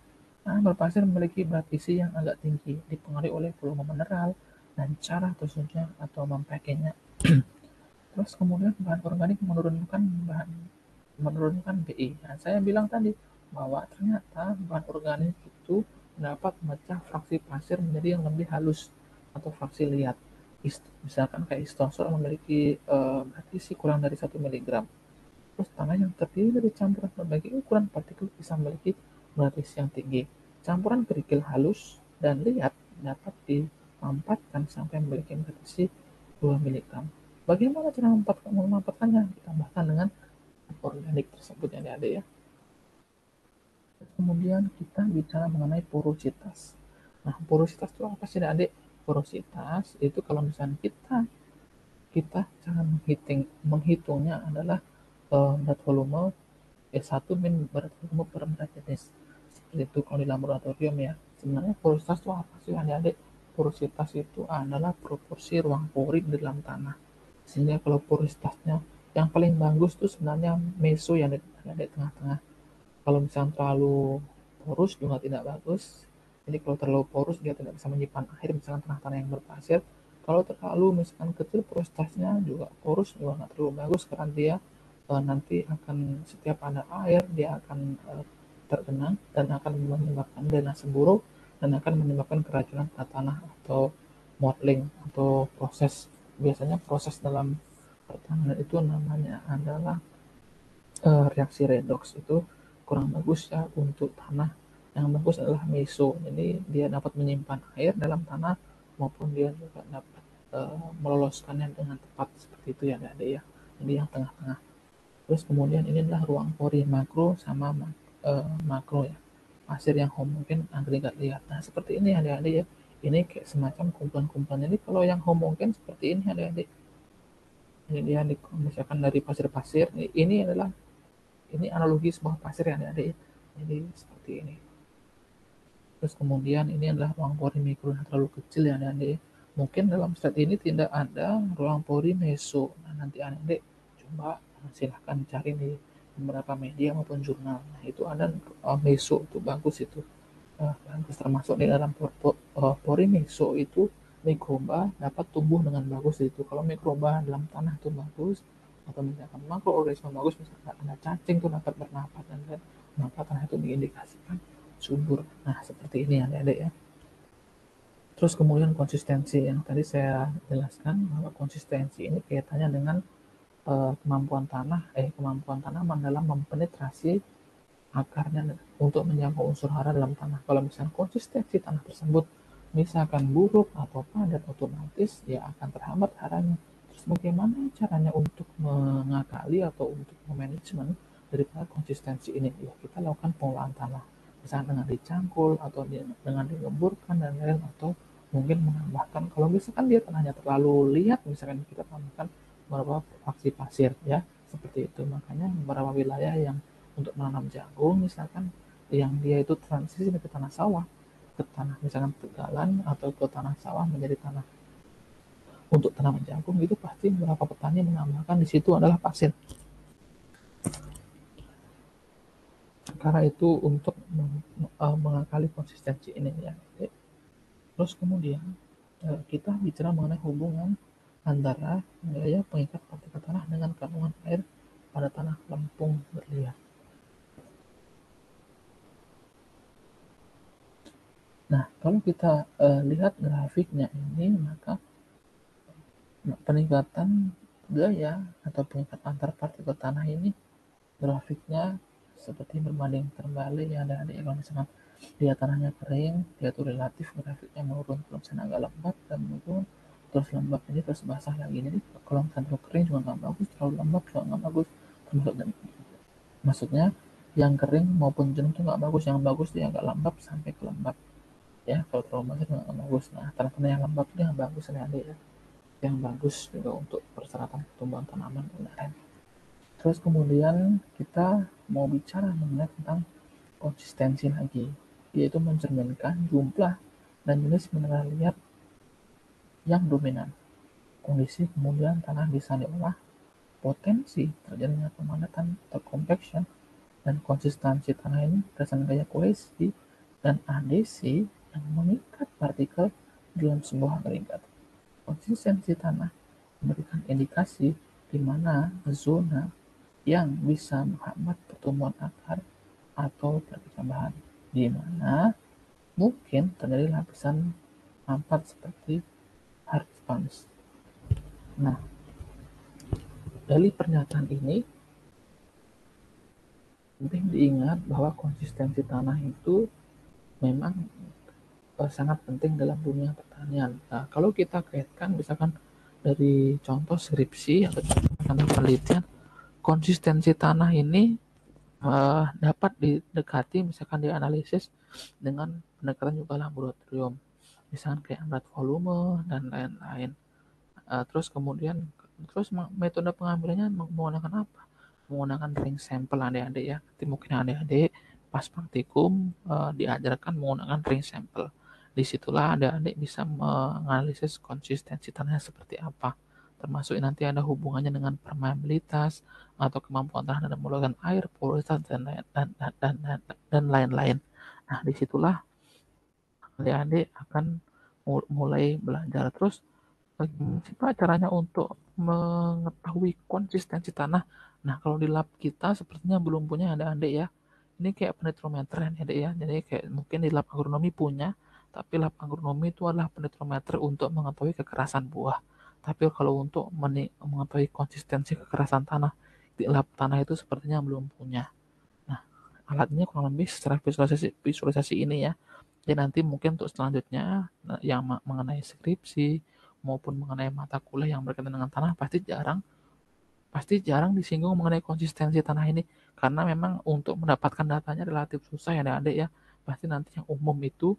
Speaker 1: Tanah berpasir memiliki berat isi yang agak tinggi, dipengaruhi oleh volume mineral dan cara tersusunnya atau mempackingnya. Terus kemudian bahan organik menurunkan BI. Nah, saya bilang tadi bahwa ternyata bahan organik itu dapat memecah fraksi pasir menjadi yang lebih halus atau fraksi liat. Misalkan kayak istosol memiliki berat isi kurang dari 1 mg. Terus tanah yang terdiri dari campuran berbagai ukuran partikel bisa memiliki berat isi yang tinggi. Campuran kerikil halus dan liat dapat dimampatkan sampai memiliki berat isi 2 mg. Bagaimana cara memampatkannya? Ditambahkan dengan organik tersebut yang ada ya. Kemudian kita bicara mengenai porositas. Nah, porositas itu apa sih adik? Porositas itu kalau misalnya kita kita cara menghitungnya adalah berat volume S1 min berat volume per berat jenis. Seperti itu kalau di laboratorium ya. Sebenarnya porositas itu apa sih adik-adik? Porositas itu adalah proporsi ruang pori di dalam tanah. Sehingga kalau porositasnya yang paling bagus itu sebenarnya meso yang ada di tengah-tengah. Kalau misalnya terlalu porus juga tidak bagus. Jadi kalau terlalu porus dia tidak bisa menyimpan air, misalkan tanah-tanah yang berpasir. Kalau terlalu misalkan kecil porositasnya juga porus juga nggak terlalu bagus karena dia nanti akan setiap ada air dia akan tergenang dan akan menyebabkan drainase buruk dan akan menyebabkan keracunan pada tanah atau mottling atau biasanya proses dalam pertanian itu namanya adalah reaksi redox. Itu kurang bagus ya untuk tanah. Yang bagus adalah meso, jadi dia dapat menyimpan air dalam tanah maupun dia juga dapat meloloskannya dengan tepat seperti itu ya ada ya. Jadi yang tengah-tengah. Terus kemudian ini adalah ruang pori makro sama makro ya. Pasir yang homogen agregat liat. Nah seperti ini adik-adik ya. Ini kayak semacam kumpulan-kumpulan. Jadi kalau yang homogen seperti ini adik-adik. Jadi dia misalkan dari pasir-pasir. Ini analogi sebuah pasir yang adik-adik ya. Jadi seperti ini. Terus kemudian ini adalah ruang pori mikro yang terlalu kecil ya adik-adik ya. Mungkin dalam slide ini tidak ada ruang pori meso. Nah nanti adik-adik coba silahkan cari di beberapa media maupun jurnal. Nah itu ada meso itu bagus itu. Bagus termasuk di dalam pori meso itu mikroba dapat tumbuh dengan bagus itu. Kalau mikroba dalam tanah itu bagus atau misalkan makroorganisme bagus, misalkan ada cacing itu dapat bernapas dan maka tanah itu diindikasikan subur. Nah seperti ini adik-adik ya. Terus kemudian konsistensi yang tadi saya jelaskan bahwa konsistensi ini kaitannya dengan kemampuan tanaman dalam mempenetrasi akarnya untuk menjangkau unsur hara dalam tanah. Kalau misalnya konsistensi tanah tersebut misalkan buruk atau padat, otomatis ya akan terhambat haranya. Terus bagaimana caranya untuk mengakali atau untuk memanajemen daripada konsistensi ini? Ya kita lakukan pengolahan tanah, misalnya dengan dicangkul atau dengan digemburkan dan lain, atau mungkin menambahkan kalau misalkan dia tanahnya terlalu liat, misalkan kita tambahkan beberapa fraksi pasir ya, seperti itu. Makanya beberapa wilayah yang untuk menanam jagung misalkan yang dia itu transisi dari tanah sawah ke tanah misalkan tegalan atau ke tanah sawah menjadi tanah untuk tanaman jagung, itu pasti beberapa petani menambahkan di situ adalah pasir karena itu untuk mengakali konsistensi ini ya. Terus kemudian kita bicara mengenai hubungan antara daya pengikat partikel tanah dengan kandungan air pada tanah lempung berliat. Nah, kalau kita lihat grafiknya ini, maka peningkatan gaya atau pengikat antar partikel tanah ini grafiknya seperti berbanding terbalik ya adik-adik. Kalau misalkan dia tanahnya kering, dia tuh relatif grafiknya menurun. Kalau misalnya agak lembab dan menurun, terus lembab ini terus basah lagi. Jadi kalau misalnya terlalu kering juga nggak bagus, terlalu lembab juga nggak bagus. Maksudnya yang kering maupun jenuh itu nggak bagus. Yang bagus dia agak lembab sampai ke lembab. Ya kalau terlalu basah juga nggak bagus. Nah tanah-tanah yang lembab itu yang bagus adik-adik ya. Yang bagus juga untuk persyaratan pertumbuhan tanaman dan lain. Terus kemudian kita mau bicara mengenai tentang konsistensi lagi, yaitu mencerminkan jumlah dan jenis mineral liat yang dominan. Kondisi kemudian tanah bisa diolah, potensi terjadinya pemadatan atau compaction, Dan konsistensi tanah ini berdasarkan gaya kohesi dan adhesi yang mengikat partikel dalam sebuah agregat. Konsistensi tanah memberikan indikasi di mana zona yang bisa menghambat pertumbuhan akar atau pergerakan bahan, di mana mungkin terjadi lapisan hampat seperti hard sponge. Nah, dari pernyataan ini penting diingat bahwa konsistensi tanah itu memang sangat penting dalam dunia pertanian. Nah, kalau kita kaitkan misalkan dari contoh skripsi atau contoh penelitian, konsistensi tanah ini dapat didekati misalkan dianalisis dengan pendekatan juga laboratorium, misalkan kayak berat volume dan lain-lain. Terus kemudian metode pengambilannya menggunakan apa? Menggunakan ring sampel adik-adik ya. Nanti mungkin adik-adik pas praktikum diajarkan menggunakan ring sampel. Disitulah adik-adik bisa menganalisis konsistensi tanahnya seperti apa. Termasuk nanti ada hubungannya dengan permeabilitas atau kemampuan tanah dalam mengeluarkan air, porositas dan lain-lain. Nah, disitulah adik-adik akan mulai belajar. Terus bagaimana sih Pak caranya untuk mengetahui konsistensi tanah? Nah, kalau di lab kita sepertinya belum punya adik-adik ya. Ini kayak penetrometer ya adik ya. Jadi kayak mungkin di lab agronomi punya, tapi lab agronomi itu adalah penetrometer untuk mengetahui kekerasan buah. Tapi kalau untuk mengetahui konsistensi kekerasan tanah, di lab tanah itu sepertinya belum punya. Nah, alatnya kurang lebih secara visualisasi ini ya. Jadi nanti mungkin untuk selanjutnya yang mengenai skripsi maupun mengenai mata kuliah yang berkaitan dengan tanah pasti jarang disinggung mengenai konsistensi tanah ini karena memang untuk mendapatkan datanya relatif susah ya adik-adik ya. Pasti nanti yang umum itu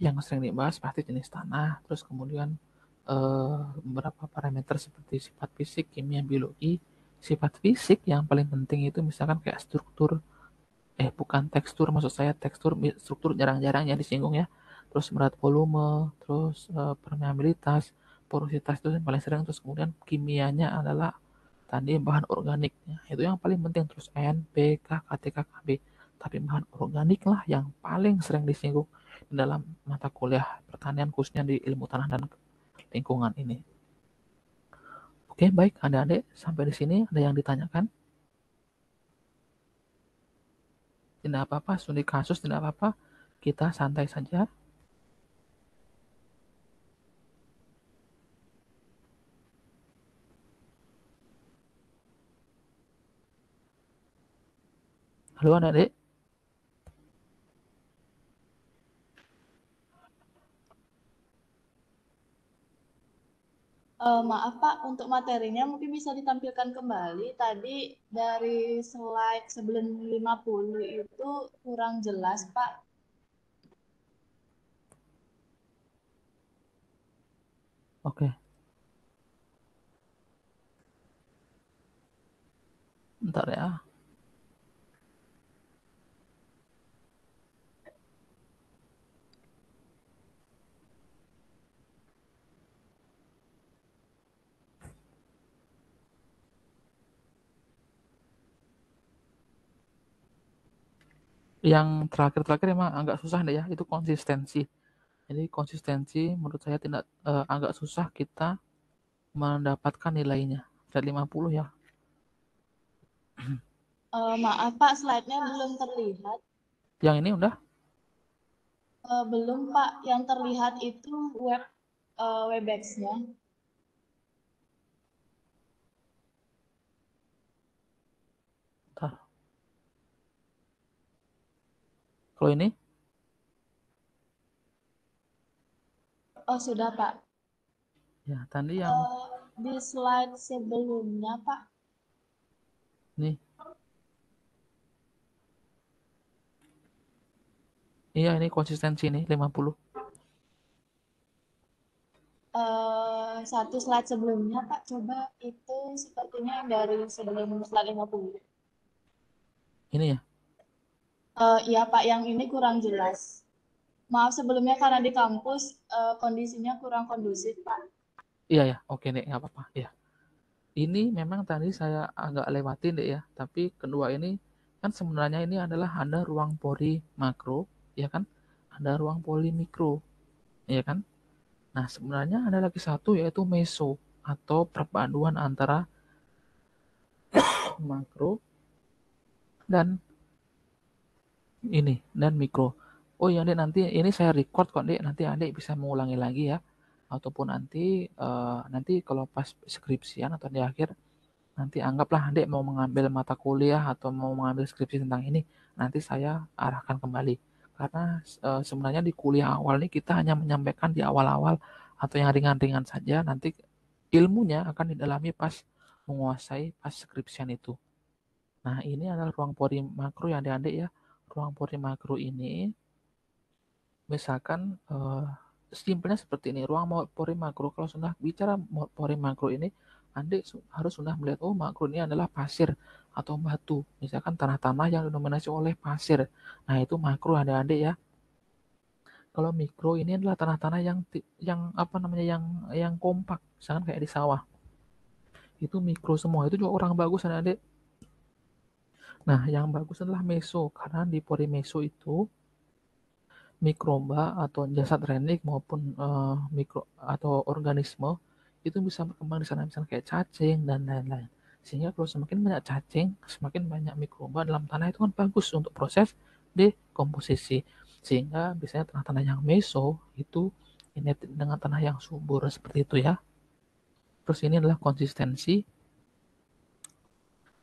Speaker 1: yang sering dibahas pasti jenis tanah, terus kemudian beberapa parameter seperti sifat fisik, kimia, biologi. Sifat fisik yang paling penting itu misalkan kayak struktur, bukan tekstur, maksud saya struktur jarang-jarang ya disinggung ya. Terus berat volume, terus permeabilitas, porositas itu yang paling sering. Terus kemudian kimianya adalah tadi bahan organiknya, itu yang paling penting. Terus N, P, K, KT, KKB. Tapi bahan organik lah yang paling sering disinggung di dalam mata kuliah pertanian khususnya di ilmu tanah dan lingkungan ini. Oke, baik adik-adik, sampai di sini ada yang ditanyakan? Tidak apa-apa, studi kasus tidak apa-apa, kita santai saja. Halo adik-adik.
Speaker 3: Maaf Pak, untuk materinya mungkin bisa ditampilkan kembali. Tadi dari slide sebelum 50 itu kurang jelas Pak.
Speaker 1: Oke. Bentar ya. Yang terakhir emang agak susah deh ya, itu konsistensi. Jadi konsistensi menurut saya tidak agak susah kita mendapatkan nilainya. Slide 50 ya.
Speaker 3: Maaf Pak, slide-nya belum terlihat.
Speaker 1: Yang ini udah?
Speaker 3: Belum Pak, yang terlihat itu Webex-nya.
Speaker 1: Bentar. Kalau ini?
Speaker 3: Oh sudah Pak.
Speaker 1: Ya, tadi yang
Speaker 3: Di slide sebelumnya Pak.
Speaker 1: nih. Iya, ini konsistensi nih 50.
Speaker 3: Satu slide sebelumnya Pak, coba itu sepertinya yang dari sebelum slide 50.
Speaker 1: Ini ya.
Speaker 3: Iya Pak, yang ini kurang jelas. Maaf sebelumnya karena di kampus kondisinya kurang kondusif Pak.
Speaker 1: Iya ya, oke deh, nggak apa-apa. Ya. Ini memang tadi saya agak lewatin deh ya, tapi kedua ini kan kan sebenarnya ini adalah ada ruang pori makro, ya kan? Ada ruang pori mikro, ya kan? Nah, sebenarnya ada lagi satu yaitu meso atau perpaduan antara makro dan ini dan mikro. Oh ya, Dek, nanti ini saya record kok, Dek. Nanti Adik bisa mengulangi lagi ya. Ataupun nanti kalau pas skripsian atau di akhir, nanti anggaplah Adik mau mengambil mata kuliah atau mau mengambil skripsi tentang ini, nanti saya arahkan kembali. Karena sebenarnya di kuliah awal ini kita hanya menyampaikan di awal-awal atau yang ringan-ringan saja, nanti ilmunya akan didalami pas menguasai pas skripsian itu. Nah, ini adalah ruang pori makro yang adik-adik ya. Ruang pori makro ini, misalkan simpelnya seperti ini. Ruang pori makro, kalau sudah bicara pori makro ini, adik harus sudah melihat, oh makro ini adalah pasir atau batu. Misalkan tanah-tanah yang didominasi oleh pasir. Nah, itu makro adik-adik ya. Kalau mikro ini adalah tanah-tanah yang apa namanya yang kompak, misalkan kayak di sawah. Itu mikro semua. Itu juga orang bagus adik-adik. Nah, yang bagus adalah meso, karena di pori meso itu mikroba atau jasad renik maupun mikro atau organisme itu bisa berkembang di sana, misalnya kayak cacing dan lain-lain. Sehingga kalau semakin banyak cacing, semakin banyak mikroba dalam tanah itu kan bagus untuk proses dekomposisi. Sehingga biasanya tanah-tanah yang meso itu identik dengan tanah yang subur seperti itu ya. Terus ini adalah konsistensi.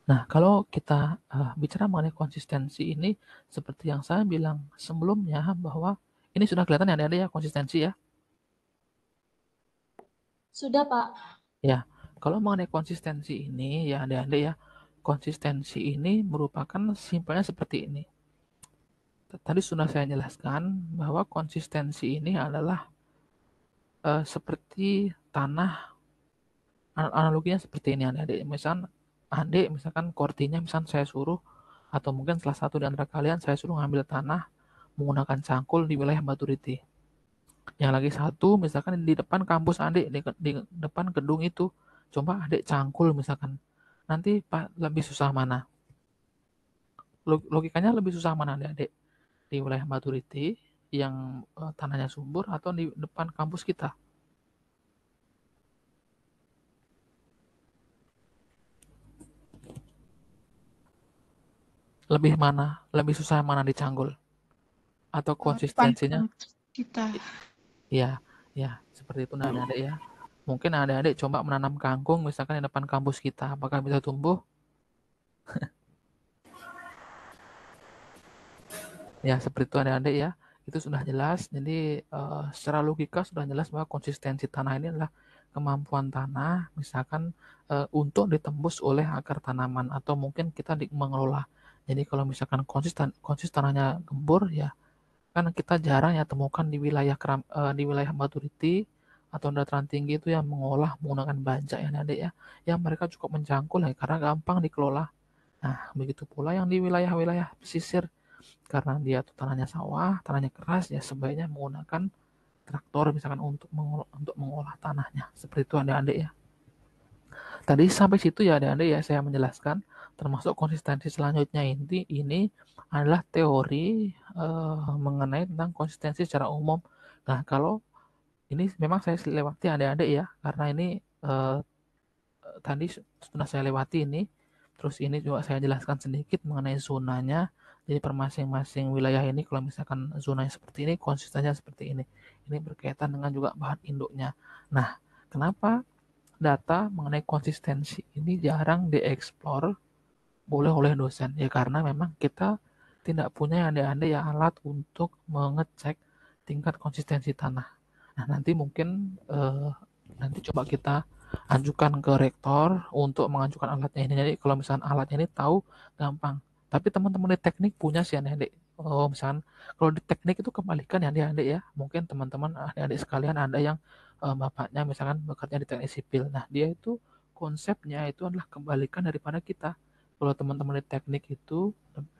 Speaker 1: Nah, kalau kita bicara mengenai konsistensi ini, seperti yang saya bilang sebelumnya, bahwa ini sudah kelihatan ya, ada ya konsistensi ya.
Speaker 3: Sudah, Pak.
Speaker 1: Ya, kalau mengenai konsistensi ini, ya adik-adik ya, konsistensi ini merupakan simpelnya seperti ini. Tadi sudah saya jelaskan bahwa konsistensi ini adalah seperti tanah, analoginya seperti ini adik-adik. Misalkan kortinya, misalkan saya suruh, atau mungkin salah satu di antara kalian saya suruh ngambil tanah menggunakan cangkul di wilayah Maturity. Yang lagi satu, misalkan di depan kampus adik, di depan gedung itu, coba adik cangkul misalkan. Nanti lebih susah mana? Logikanya lebih susah mana adik-adik? Di wilayah Maturity yang tanahnya subur atau di depan kampus kita? Lebih mana? Lebih susah mana dicangkul? Atau konsistensinya?
Speaker 5: Kita.
Speaker 1: Ya, ya, seperti itu nah adik-adik ya. Mungkin adik-adik coba menanam kangkung misalkan di depan kampus kita, apakah bisa tumbuh? Ya, seperti itu adik-adik ya. Itu sudah jelas. Jadi secara logika sudah jelas bahwa konsistensi tanah ini adalah kemampuan tanah misalkan untuk ditembus oleh akar tanaman atau mungkin kita mengelola. Jadi kalau misalkan konsis tanahnya gembur ya kan kita jarang ya temukan di wilayah Maturity atau dataran tinggi itu yang mengolah menggunakan baja ya adik ya. Yang mereka cukup mencangkul ya karena gampang dikelola. Nah, begitu pula yang di wilayah-wilayah pesisir karena dia tuh tanahnya sawah, tanahnya keras ya sebaiknya menggunakan traktor misalkan untuk mengolah tanahnya. Seperti itu adik-adik ya. Tadi sampai situ ya adik-adik ya saya menjelaskan termasuk konsistensi selanjutnya ini adalah teori mengenai tentang konsistensi secara umum. Nah, kalau ini memang saya lewati adik-adik ya karena ini tadi sudah saya lewati ini. Terus ini juga saya jelaskan sedikit mengenai zonanya. Jadi per masing-masing wilayah ini kalau misalkan zonanya seperti ini, konsistensinya seperti ini. Ini berkaitan dengan juga bahan induknya. Nah, kenapa data mengenai konsistensi ini jarang dieksplor oleh dosen? Ya karena memang kita tidak punya adik-adik ya alat untuk mengecek tingkat konsistensi tanah. Nah, nanti mungkin nanti coba kita ajukan ke rektor untuk mengajukan alatnya ini. Jadi kalau misalnya alatnya ini tahu gampang. Tapi teman-teman di teknik punya sih adik-adik. Oh, misalkan kalau di teknik itu kebalikan ya adik-adik ya. Mungkin teman-teman adik-adik sekalian ada yang bapaknya misalkan bekerja di teknik sipil. Nah, dia itu konsepnya itu adalah kebalikan daripada kita. Kalau teman-teman di teknik itu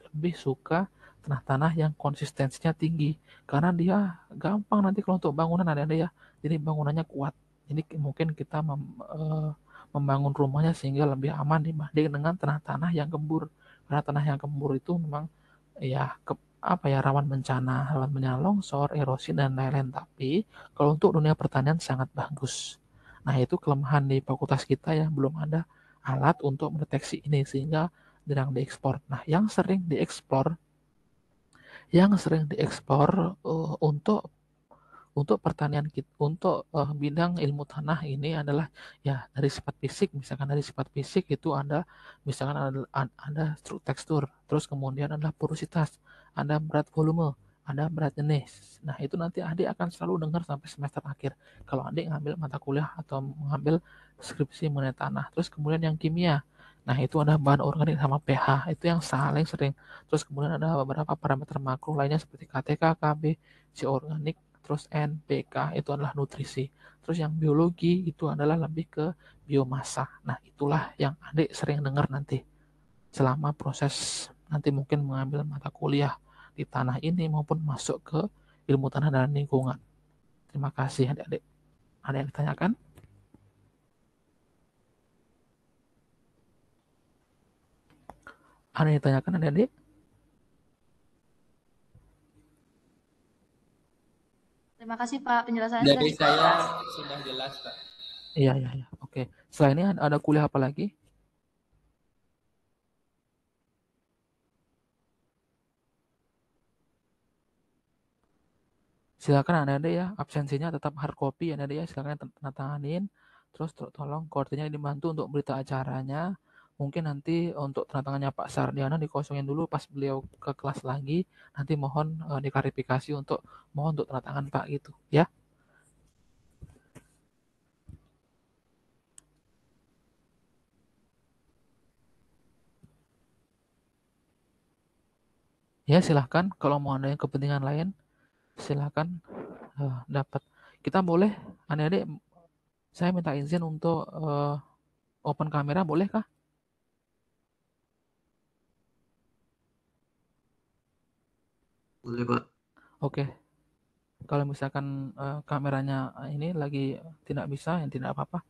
Speaker 1: lebih suka tanah-tanah yang konsistensinya tinggi. Karena dia gampang nanti kalau untuk bangunan adik-adik ya. Jadi bangunannya kuat. Jadi mungkin kita membangun rumahnya sehingga lebih aman dibanding dengan tanah-tanah yang gembur. Karena tanah yang gembur itu memang ya rawan bencana longsor, erosi dan lain-lain. Tapi kalau untuk dunia pertanian sangat bagus. Nah, itu kelemahan di fakultas kita yang belum ada alat untuk mendeteksi ini sehingga jarang diekspor. Nah, yang sering diekspor untuk pertanian kita, untuk bidang ilmu tanah ini adalah ya dari sifat fisik. Misalkan dari sifat fisik itu ada, misalkan ada tekstur, terus kemudian adalah porositas, ada berat volume, ada berat jenis. Nah, itu nanti adik akan selalu dengar sampai semester akhir kalau adik ngambil mata kuliah atau mengambil skripsi mengenai tanah. Terus kemudian yang kimia, nah itu ada bahan organik sama pH, itu yang saling sering. Terus kemudian ada beberapa parameter makro lainnya seperti KTK, KB, C organik, terus N, PK itu adalah nutrisi. Terus yang biologi itu adalah lebih ke biomasa. Nah, itulah yang adik sering dengar nanti selama proses nanti mungkin mengambil mata kuliah di tanah ini maupun masuk ke ilmu tanah dan lingkungan. Terima kasih adik-adik. Ada yang ditanyakan? Ada yang ditanyakan adik-adik?
Speaker 3: Terima kasih Pak, penjelasannya sudah
Speaker 4: Dari
Speaker 3: jelas.
Speaker 4: saya sudah jelas, Pak.
Speaker 1: Iya, iya, iya. Oke. Setelah ini ada kuliah apa lagi? Silakan adik-adik ya, absensinya tetap hard copy ya adik-adik ya, silakan tanda tanganin. Terus tolong koordinatnya dibantu untuk berita acaranya. Mungkin nanti untuk tanda tangannya Pak Sardiana dikosongin dulu pas beliau ke kelas lagi. Nanti mohon diklarifikasi mohon untuk tanda tangan Pak gitu ya. Ya silahkan kalau mau ada yang kepentingan lain silahkan dapat. Kita boleh adik-adik, saya minta izin untuk open kamera, boleh kah?
Speaker 5: Boleh, Pak.
Speaker 1: Oke. Kalau misalkan kameranya ini lagi tidak bisa, yang tidak apa-apa.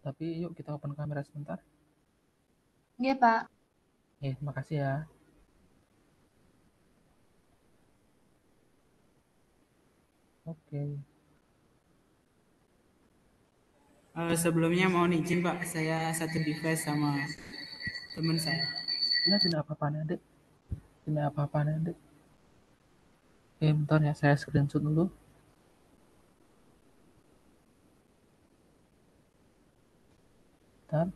Speaker 1: Tapi yuk kita open kamera sebentar.
Speaker 3: Iya Pak.
Speaker 1: Terima kasih ya. Oke.
Speaker 4: Sebelumnya mohon izin, Pak, saya satu device sama teman saya.
Speaker 1: Ya tidak apa-apa adik. Tidak apa-apa adik. Bentar ya, saya screenshot dulu. Bentar.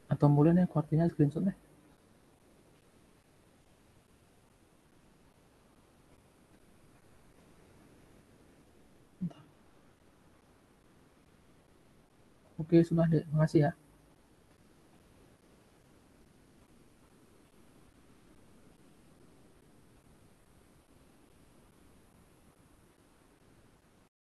Speaker 1: Atau boleh nih koordinatnya screenshot deh. Bentar. Oke, sudah deh. Makasih ya.